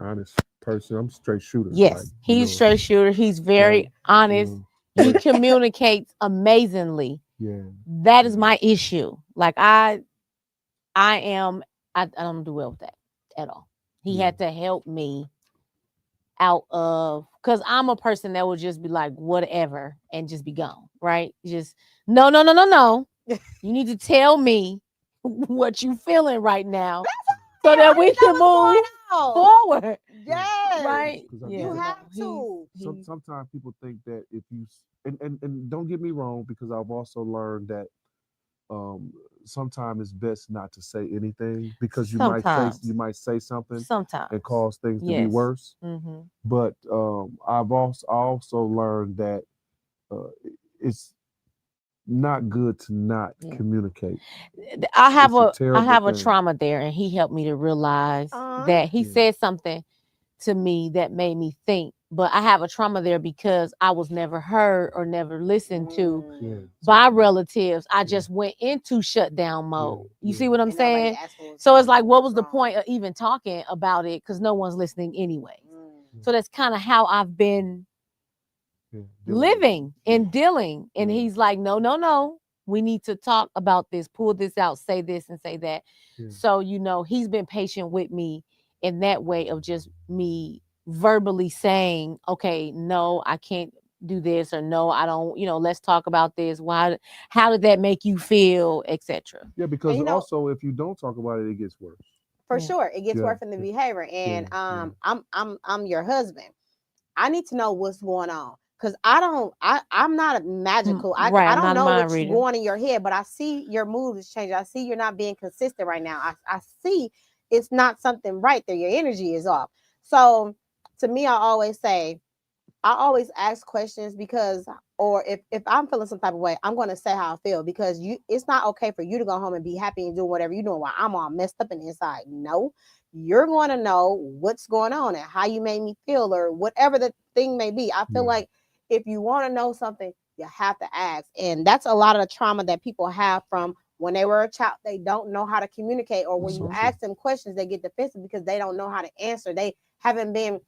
honest person. I'm a straight shooter. Yes, like, he's straight shooter. He's very like, honest. He communicates amazingly. Yeah. That is my issue. Like I don't do well with that at all. He Yeah. had to help me out of, because I'm a person that would just be like whatever and just be gone, right? Just no. You need to tell me what you feeling right now so that we can move forward. Yes. Right? 'Cause I You think have to. sometimes people think that if you and don't get me wrong, because I've also learned that sometimes it's best not to say anything, because you might say something Sometimes and cause things to be Yes. worse. Mm-hmm. But I've also learned that it's not good to not communicate. I have It's a terrible a thing. trauma there, and he helped me to realize that he Yeah. said something to me that made me think. But I have a trauma there because I was never heard or never listened to Yeah. by relatives. I just went into shutdown mode. You see what I'm And nobody saying? asked for So it's like, what was the wrong. point of even talking about it? Because no one's listening anyway. So that's kind of how I've been Yeah. living and Yeah. dealing. And Yeah. he's like, no. We need to talk about this, pull this out, say this and say that. Yeah. So, he's been patient with me in that way of just me verbally saying, okay, no, I can't do this, or no, I don't, let's talk about this. How did that make you feel, etc. Yeah, because And, also if you don't talk about it, it gets worse. for Yeah. sure, it gets Yeah, worse in the yeah, behavior. And yeah. I'm your husband. I need to know what's going on. Because I'm not magical. Right, I I'm don't not a know mind what's reader. going in your head, but I see your mood is changing. I see you're not being consistent right now. I see it's not something right there. Your energy is off. So to me, I always ask questions because, or if I'm feeling some type of way, I'm going to say how I feel, because it's not okay for you to go home and be happy and do whatever you're doing while I'm all messed up in the inside. No, you're going to know what's going on and how you made me feel, or whatever the thing may be. I feel Yeah. like if you want to know something, you have to ask. And that's a lot of the trauma that people have from when they were a child. They don't know how to communicate, or when you So ask them questions, they get defensive because they don't know how to answer. They haven't been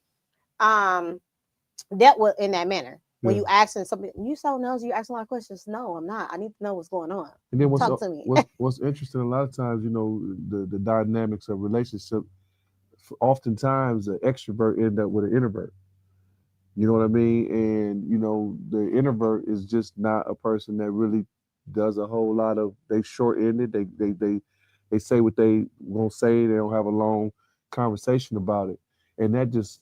dealt with in that manner. When Yeah. you asking something, you so nosy, you asking a lot of questions. No, I'm not. I need to know what's going on. And then Talk to me. what's interesting, a lot of times, the dynamics of relationship, oftentimes an extrovert end up with an introvert. You know what I mean? And the introvert is just not a person that really does a whole lot of. They short ended. They say what they won't say. They don't have a long conversation about it, and that just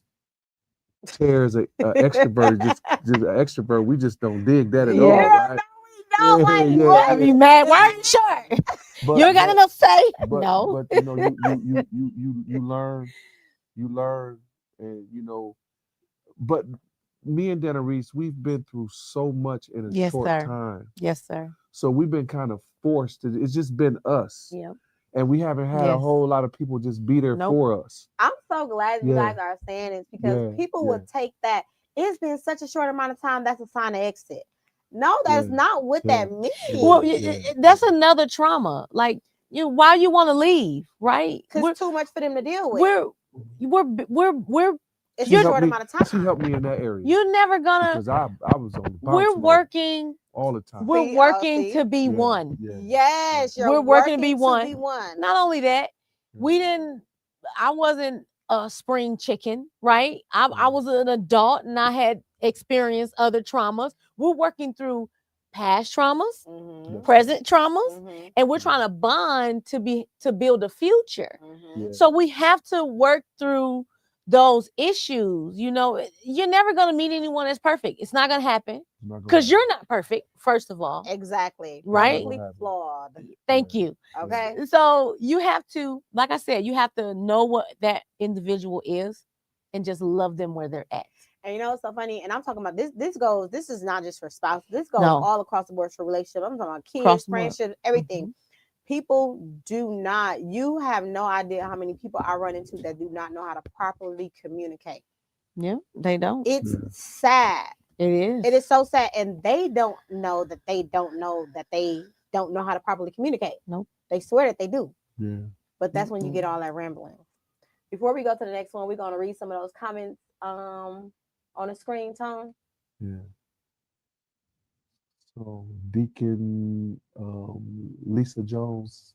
tears a extrovert. Just an extrovert. We just don't dig that at all, Yeah. right? No, Yeah, like yeah, what? I be mad. Why are you short? But You ain't got enough to say? but No. but you learn, and but me and Danirees, we've been through so much in a Yes, short sir. time. Yes, sir. So we've been kind of forced. It's just been us. Yep. And we haven't had a Yes. whole lot of people just be there Nope. for us. I'm so glad you Yeah. guys are saying this, because Yeah, people yeah. would take that. It's been such a short amount of time. That's a sign of exit. No, that's Yeah, not what yeah, that means. Well, yeah. that's another trauma. Like, why you want to leave, right? Because it's too much for them to deal with. We're It's She a helped short me. amount of time. She helped me in that area you're never gonna. because I was on the We're bounce mode working. all the time. We're See, working see? to be Yeah, one. yeah. Yes, you're We're working to be one. one. Not only that, I wasn't a spring chicken, right? I was an adult and I had experienced other traumas. We're working through past traumas, Mhm, present traumas, mhm, and we're trying to bond to build a future. mhm. Yeah. So we have to work through those issues. You're never going to meet anyone that's perfect. It's not going to happen It's not gonna because happen. you're not perfect, first of all. Exactly. Right? Perfectly happen. flawed. Thank Yeah. you. Okay. So you have to, like I said, you have to know what that individual is and just love them where they're at. And what's so funny? And I'm talking about this. This is not just for spouse. This goes No. all across the board for relationship. I'm talking about Across kids, the board. friendships, everything. People do not. You have no idea how many people I run into that do not know how to properly communicate. Yeah, they don't. It's Yeah. sad. It is. It is so sad, and they don't know that they don't know that they don't know how to properly communicate. Nope. They swear that they do, Yeah. but that's when you get all that rambling. Before we go to the next one, we're gonna read some of those comments on the screen, Tone. Yeah. So Deacon Lisa Jones,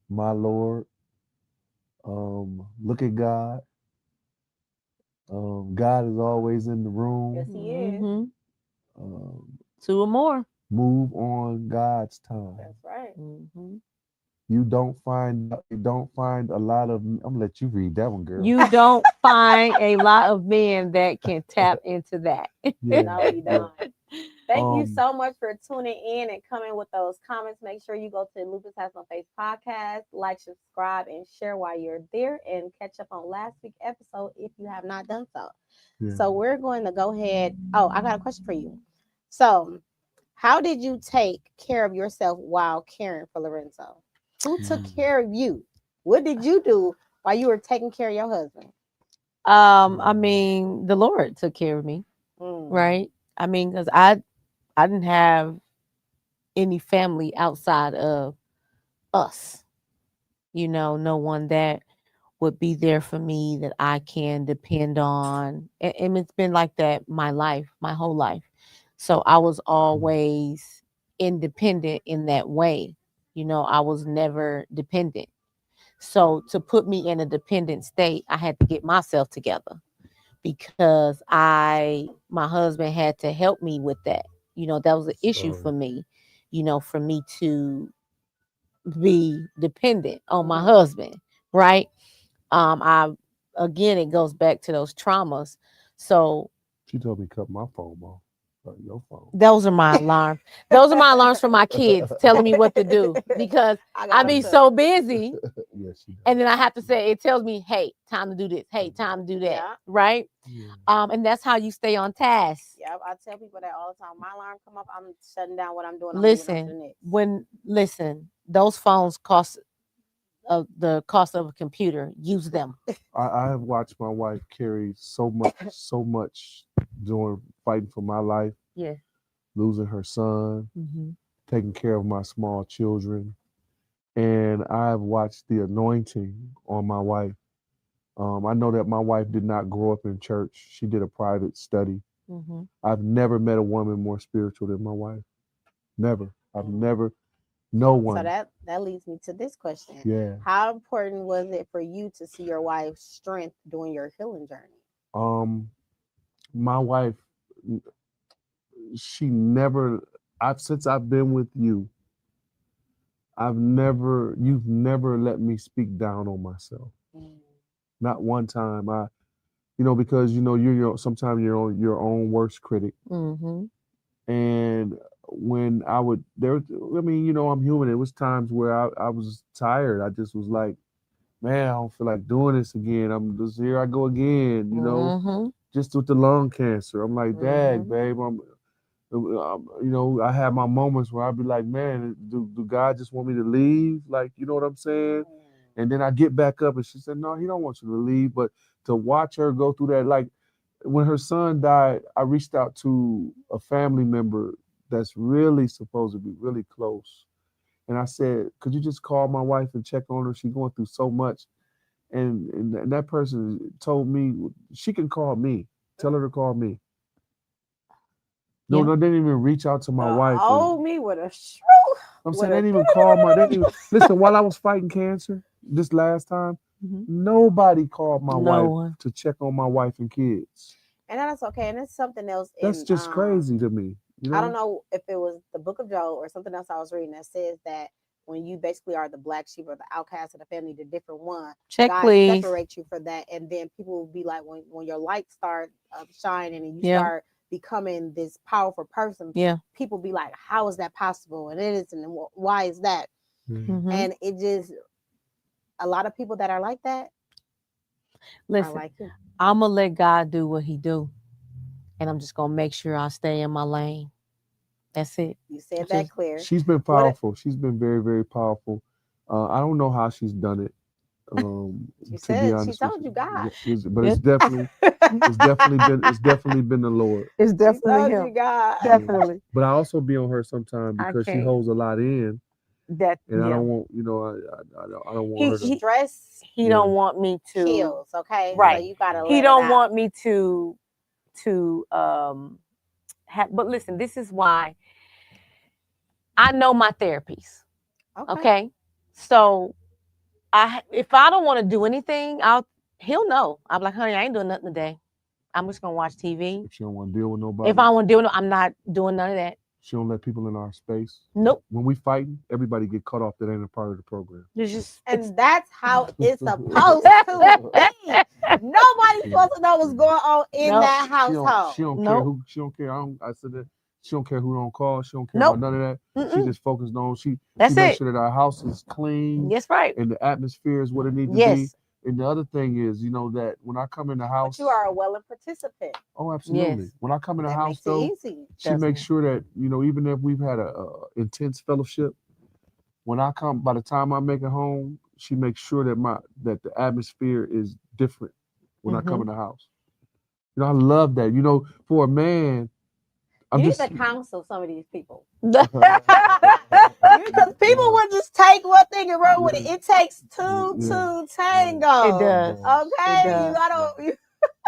my Lord, look at God. God is always in the room. Yes, he is. Mhm. Um, 2 or more. move on God's time. That's right. Mhm. You don't find a lot of. I'm gonna let you read that one, girl. You don't find a lot of men that can tap into that. Yeah, No, you yeah. don't. Thank you Um, so much for tuning in and coming with those comments. Make sure you go to Lupus Has No Face podcast, like, subscribe, and share while you're there, and catch up on last week's episode if you have not done so. Yeah. So we're going to go ahead. Oh, I got a question for you. So, how did you take care of yourself while caring for Lorenzo? Who took care of you? What did you do while you were taking care of your husband? I mean, the Lord took care of me, right? I mean, because I didn't have any family outside of us. No one that would be there for me, that I can depend on. And it's been like that my whole life. So I was always independent in that way. I was never dependent. So to put me in a dependent state, I had to get myself together, because my husband had to help me with that. That was an issue for me, for me to be dependent on my husband, right? I Again, it goes back to those traumas. So She told me to cut my phone off. Your phone. those are my alarms. Those are my alarms for my kids telling me what to do, because I be so busy. Yes, she does. And then I have to say, it tells me, hey, time to do this. Hey, time to do that. Yeah. Right? Yeah. And that's how you stay on task. Yeah, I tell people that all the time. My alarm come up, I'm shutting down what I'm doing. I'm Listen, those phones cost the cost of a computer. Use them. I have watched my wife carry so much during fighting for my life, Yeah. losing her son, Mm-hmm. taking care of my small children. And I've watched the anointing on my wife. I know that my wife did not grow up in church. She did a private study. Mm-hmm. I've never met a woman more spiritual than my wife. Never. I've never, no one. So that leads me to this question. Yeah. How important was it for you to see your wife's strength during your healing journey? My wife, she never, since I've been with you, you've never let me speak down on myself. Not one time. Because sometimes you're your own worst critic. Mm-hmm. And when I'm human. It was times where I was tired. I just was like, man, I don't feel like doing this again. Here I go again, Mm-hmm. just with the lung cancer. I'm like, dang, Mm-hmm. babe, I have my moments where I'd be like, man, do God just want me to leave? Like, you know what I'm saying? And then I get back up and she said, no, he don't want you to leave. But to watch her go through that, like when her son died, I reached out to a family member that's really supposed to be really close. And I said, could you just call my wife and check on her? She's going through so much. And that person told me she can call me. Tell her to call me. No, they didn't even reach out to my wife. Me with a shrew. I'm saying they didn't even call listen, while I was fighting cancer this last time, nobody called my wife to check on my wife and kids. And that's okay. And it's something else. That's just crazy to me. I don't know if it was the book of Job or something else I was reading that says that when you basically are the black sheep or the outcast of the family, the different one, God please. separates you for that. And then people will be like, when your light starts shining and you start becoming this powerful person, people be like, how is that possible? And it isn't. And why is that? Mm-hmm. And it just, a lot of people that are like that. Listen, I'm going to let God do what he do. And I'm just going to make sure I stay in my lane. That's it. You said that clear. She's been powerful. She's been very, very powerful. I don't know how she's done it. She said she told you God. But it's definitely been the Lord. It's definitely him. You God. Definitely. But I also be on her sometimes because she holds a lot in. I don't want, I don't want her to stress. He don't want me to kills, okay? Right. So you gotta he don't want me to have, but listen, this is why I know my therapies. Okay. So if I don't want to do anything, he'll know. I'm like, honey, I ain't doing nothing today. I'm just gonna watch TV. If she don't want to deal with nobody. If I don't want to deal with I'm not doing none of that. She don't let people in our space. Nope. When we fighting, everybody get cut off that ain't a part of the program. And that's how it's supposed to be. Nobody's supposed to know what's going on in that household. She don't care who. She don't care. I said that. She don't care who don't call. She don't care about none of that. She just focused on she makes sure that our house is clean. Yes, right. And the atmosphere is what it needs to be. And the other thing is, that when I come in the house, but you are a willing participant. Oh, absolutely. Yes. When I come in the house, though, she makes sure that even if we've had a intense fellowship, when I come, by the time I make it home, she makes sure that the atmosphere is different when I come in the house. I love that. For a man, You need just to counsel some of these people. Because Because people would just take one thing and run with it. It takes two to tango. It does. Okay, It does. you gotta.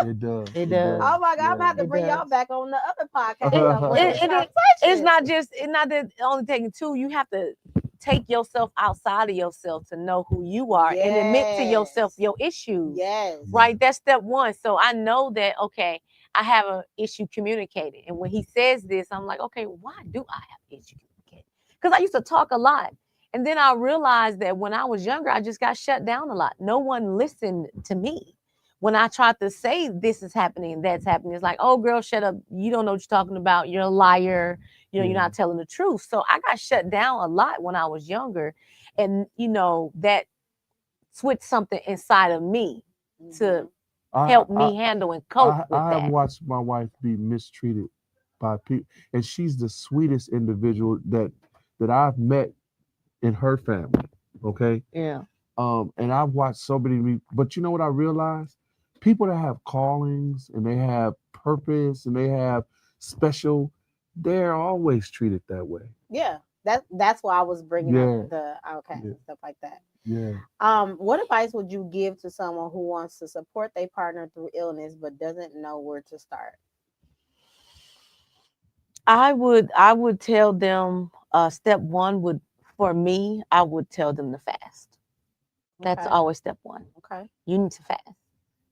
It does. It does. Oh my God, I'm gonna have to It bring y'all does. back on the other podcast. It's not just it's not that only taking two. You have to take yourself outside of yourself to know who you are and admit to yourself Yes. your issues. Yes. Right? That's step one. So I know that, okay, I have an issue communicating. And when he says this, I'm like, okay, why do I have issue communicating? Because I used to talk a lot. And then I realized that when I was younger, I just got shut down a lot. No one listened to me. When I tried to say this is happening and that's happening, it's like, oh, girl, shut up. You don't know what you're talking about. You're a liar. You know, you're not telling the truth. So I got shut down a lot when I was younger. And, you know, that switched something inside of me to help me handle and cope with I that. have watched my wife be mistreated by people, and she's the sweetest individual that I've met in her family. Okay. Yeah. And I've watched so many, but you know what I realized? People that have callings and they have purpose and they have special, they're always treated that way. Yeah, that's why I was bringing up the outcast and stuff like that. Yeah. What advice would you give to someone who wants to support their partner through illness but doesn't know where to start? I would tell them step one would, for me, I would tell them to fast. That's always step one. Okay. You need to fast.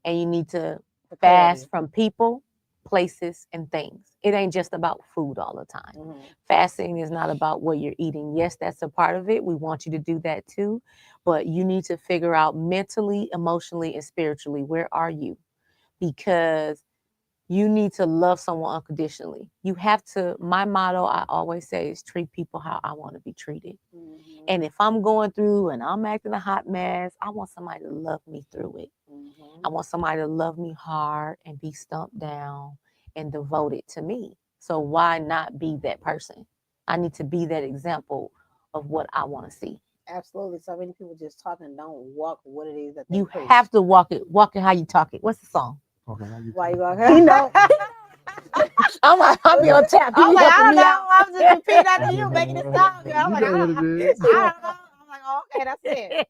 And you need to fast from people, places, and things. It ain't just about food all the time. Mm-hmm. Fasting is not about what you're eating. Yes, that's a part of it. We want you to do that too. But you need to figure out mentally, emotionally, and spiritually, where are you? Because you need to love someone unconditionally. You have to, my motto, I always say, is treat people how I want to be treated. Mm-hmm. And if I'm going through and I'm acting a hot mess, I want somebody to love me through it. Mm-hmm. I want somebody to love me hard and be stumped down and devoted to me. So why not be that person? I need to be that example of what I want to see. Absolutely. So many people just talk and don't walk what it is that they You preach. have to walk it how you talk it. What's the song? Okay. Why you going? You know, I'll be on tap. I'm like, I don't me know. out. I'm just repeating after you making it sound good. I'm You like, know what it is. I don't know. I'm like, oh, okay, that's it.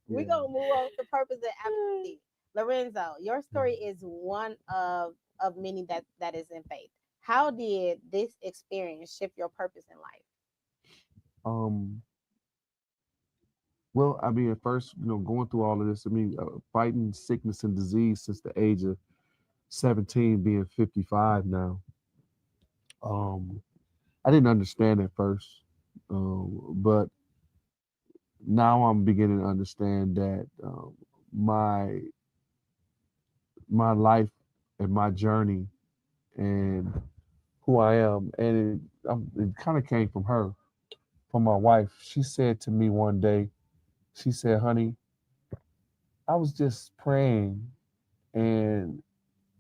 We're going to move on to purpose and advocacy. Lorenzo, your story is one of many that is in faith. How did this experience shift your purpose in life? Well, I mean, at first, going through all of this, I mean, fighting sickness and disease since the age of 17, being 55 now. I didn't understand at first, but now I'm beginning to understand that my life and my journey and who I am, and it kind of came from her, from my wife. She said to me one day, she said, honey, I was just praying, and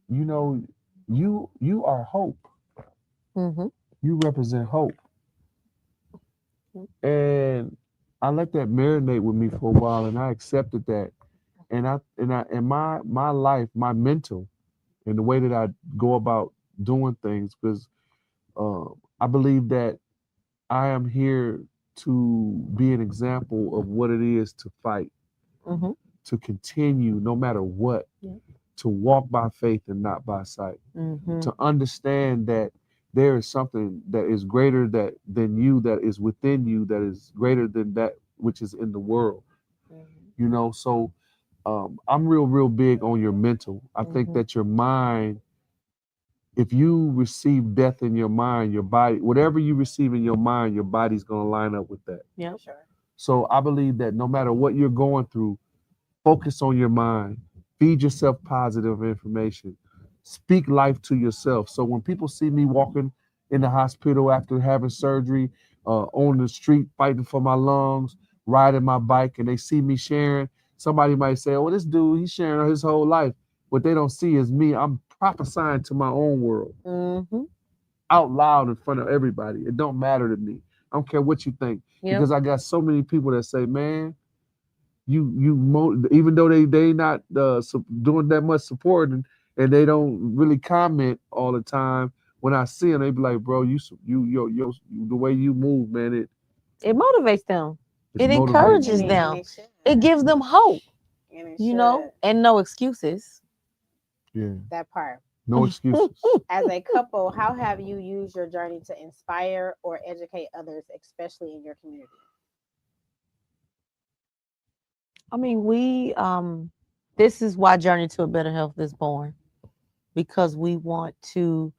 you are hope. Mm-hmm. You represent hope. And I let that marinate with me for a while, and I accepted that. And my life, my mental, and the way that I go about doing things, because I believe that I am here to be an example of what it is to fight, to continue no matter what, to walk by faith and not by sight, to understand that there is something that is greater than you, that is within you, that is greater than that which is in the world. So I'm real big on your mental. I think that your mind, if you receive death in your mind, your body, whatever you receive in your mind, your body's going to line up with that. Yeah, sure. So I believe that no matter what you're going through, focus on your mind, feed yourself positive information, speak life to yourself. So when people see me walking in the hospital after having surgery, on the street fighting for my lungs, riding my bike, and they see me sharing, somebody might say, oh, this dude, he's sharing his whole life. What they don't see is me. I'm prophesying to my own world out loud in front of everybody. It don't matter to me. I don't care what you think, because I got so many people that say, man, even though they not doing that much support, and they don't really comment all the time, when I see them, they be like, bro, the way you move, man, It motivates them. it's It motivating. encourages And them. it should. It gives them hope, And it you know, should. and no excuses. Yeah, That part. no excuses. As a couple, how have you used your journey to inspire or educate others, especially in your community? I mean, this is why Journey to a Better Health is born, because we want to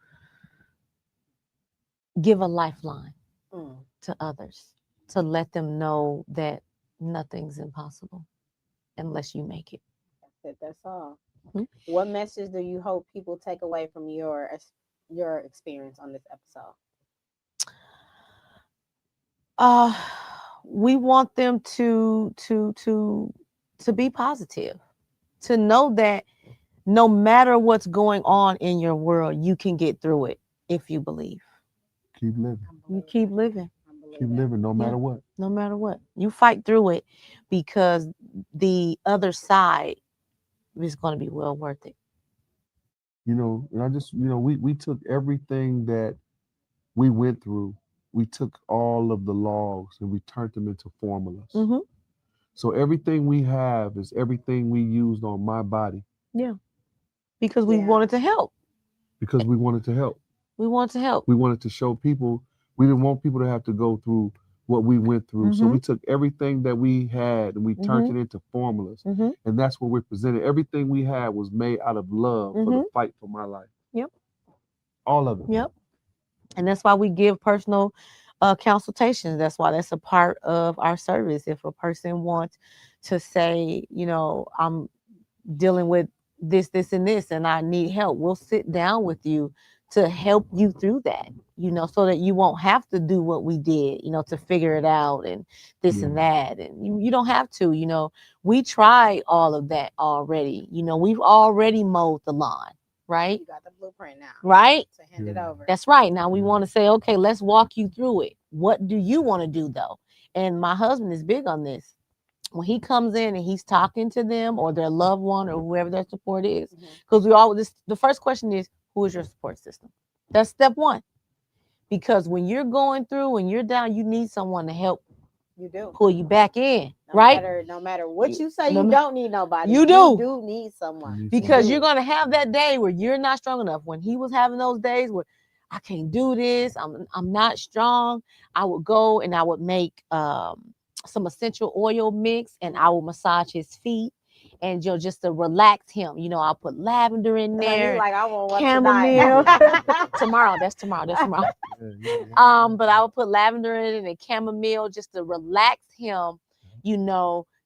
give a lifeline Mm. to others, to let them know that nothing's impossible unless you make it. That's it. That's all. Hmm? What message do you hope people take away from your experience on this episode? We want them to be positive, to know that no matter what's going on in your world, you can get through it if you believe. Keep living. You keep living. Keep living no matter what. No matter what. You fight through it, because the other side is going to be well worth it. You know, and I just, we took everything that we went through, we took all of the logs and we turned them into formulas. Mm-hmm. So everything we have is everything we used on my body. Yeah. Because we Yeah. wanted to help. Because we wanted to help. We wanted to help. We wanted to show people. We didn't want people to have to go through what we went through. So Mhm. we took everything that we had and we turned it into formulas. Mm-hmm. And that's what we presented. Everything we had was made out of love for the fight for my life. Yep. All of it. Yep. And that's why we give personal consultations. That's why that's a part of our service. If a person wants to say, I'm dealing with this, and this, and I need help, we'll sit down with you to help you through that, so that you won't have to do what we did, to figure it out and this and that. And you don't have to, we tried all of that already. We've already mowed the lawn, right? You got the blueprint now. Right? To hand it over. That's right. Now we want to say, okay, let's walk you through it. What do you want to do though? And my husband is big on this. When he comes in and he's talking to them or their loved one or whoever their support is, because the first question is, who is your support system? That's step one. Because when you're going through, when you're down, you need someone to help You do. pull you back in, No right? No matter what you say, no you ma- don't need nobody. You do. You do need someone. Because You you're do. going to have that day where you're not strong enough. When he was having those days where I can't do this, I'm not strong, I would go and I would make some essential oil mix and I will massage his feet and just to relax him. I'll put lavender in there. He's like, I want one chamomile. tonight. tomorrow. That's tomorrow. But I would put lavender in it and chamomile just to relax him,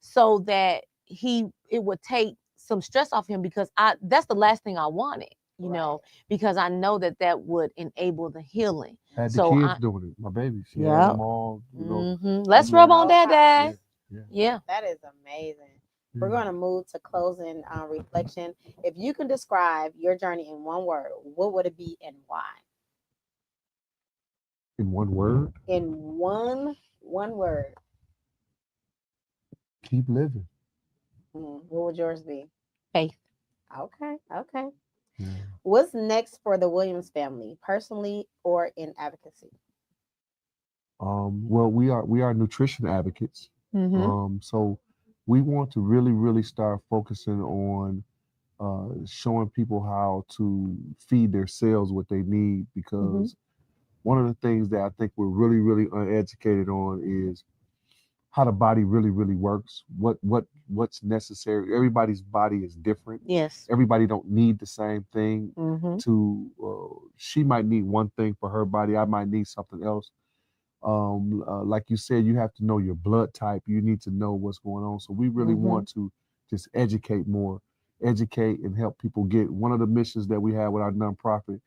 so that it would take some stress off him, because that's the last thing I wanted, because I know that would enable the healing. I had the kids doing it. My baby, she had them all. Let's rub on that, Dad. Yeah. That is amazing. We're going to move to closing reflection. If you can describe your journey in one word, what would it be and why? In one word? In one word. Keep living. What would yours be? Faith. Okay. Yeah. What's next for the Williams family, personally or in advocacy? Well, we are nutrition advocates. So we want to really, really start focusing on showing people how to feed their cells what they need, because one of the things that I think we're really, really uneducated on is how the body really, really works. What's necessary. Everybody's body is different. Yes. Everybody don't need the same thing. She might need one thing for her body. I might need something else. Like you said, you have to know your blood type. You need to know what's going on. So we really want to just educate and help people get. One of the missions that we have with our nonprofit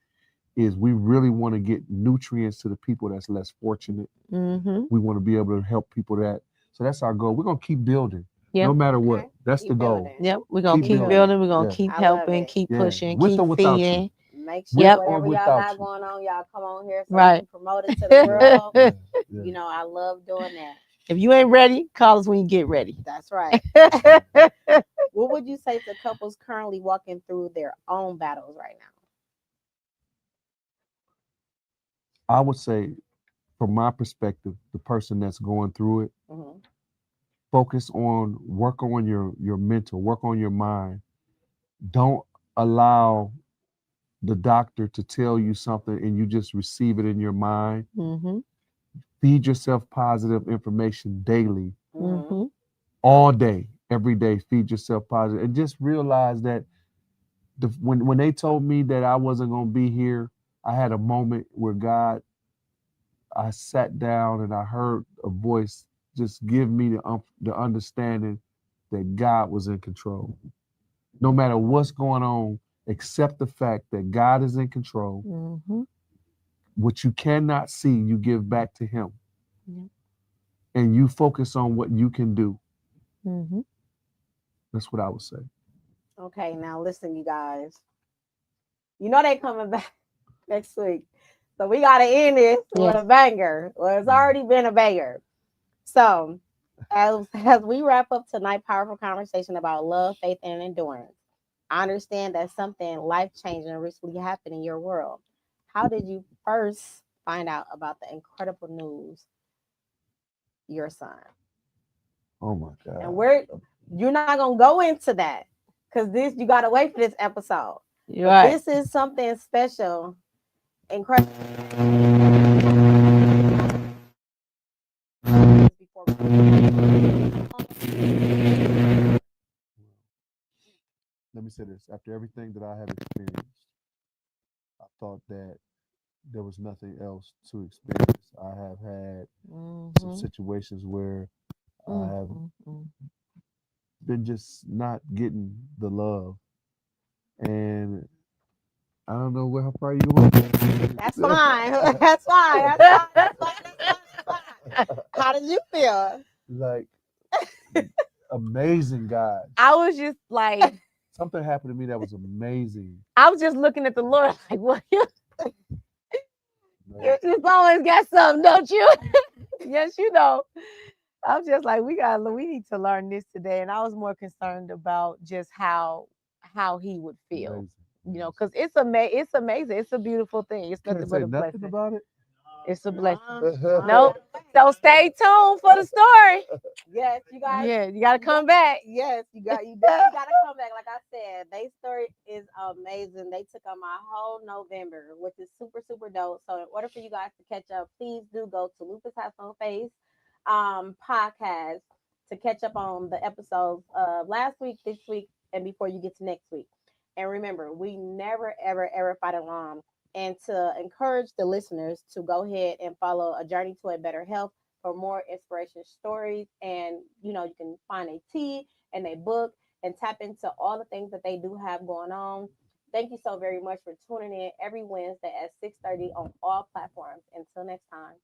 is we really want to get nutrients to the people that's less fortunate. We want to be able to help people that. So that's our goal. We're going to keep building. No matter what. Okay. That's keep the goal. Building. Yep. We're going to keep building. We're going to keep helping, keep pushing, keep feeding. Make sure whatever y'all got going on, y'all come on here so you can promote it to the world. I love doing that. If you ain't ready, call us when you get ready. That's right. What would you say to couples currently walking through their own battles right now? I would say, from my perspective, the person that's going through it, Mhm. focus on, work on your mental, work on your mind. Don't allow the doctor to tell you something and you just receive it in your mind. Mm-hmm. Feed yourself positive information daily, Mm-hmm. all day, every day. Feed yourself positive, and just realize that when they told me that I wasn't going to be here, I had a moment where I sat down and I heard a voice just give me the understanding that God was in control. No matter what's going on, accept the fact that God is in control. Mm-hmm. What you cannot see, you give back to Him. Yeah. And you focus on what you can do. Mm-hmm. That's what I would say. Okay, now listen, you guys. You know they coming back next week. So we gotta end this with Yes. a banger. Well, it's already been a banger. So as we wrap up tonight's powerful conversation about love, faith, and endurance, I understand that something life-changing recently happened in your world. How did you first find out about the incredible news, your son? Oh my God. And you're not gonna go into that because this you gotta wait for this episode. You're But right. this is something special, incredible. Let me say this. After everything that I have experienced, I thought that there was nothing else to experience. I have had some Mm-hmm. situations where I have Mm-hmm. been just not getting the love. And I don't know how far you want. That's fine. That's fine. That's fine. That's fine. That's fine. How did you feel? Like, amazing guys. I was just like, Something happened to me that was amazing. I was just looking at the Lord like, well, you Man. just always got something, don't you? Yes, you know. I'm just like, we need to learn this today. And I was more concerned about just how he would feel. Amazing. You know, because it's amazing. It's a beautiful thing. It's Can't nothing say but a nothing blessing. about it. It's a blessing. Uh-huh. Nope. So stay tuned for the story. Yes, you guys. Yeah, you gotta come back. Yes, you definitely gotta come back. Like I said, their story is amazing. They took on my whole November, which is super, super dope. So in order for you guys to catch up, please do go to Lupus Has No Face podcast to catch up on the episodes of last week, this week, and before you get to next week. And remember, we never, ever, ever fight alone. And to encourage the listeners to go ahead and follow A Journey to a Better Health for more inspiration stories. And, you can find a tea and a book and tap into all the things that they do have going on. Thank you so very much for tuning in every Wednesday at 6:30 on all platforms. Until next time.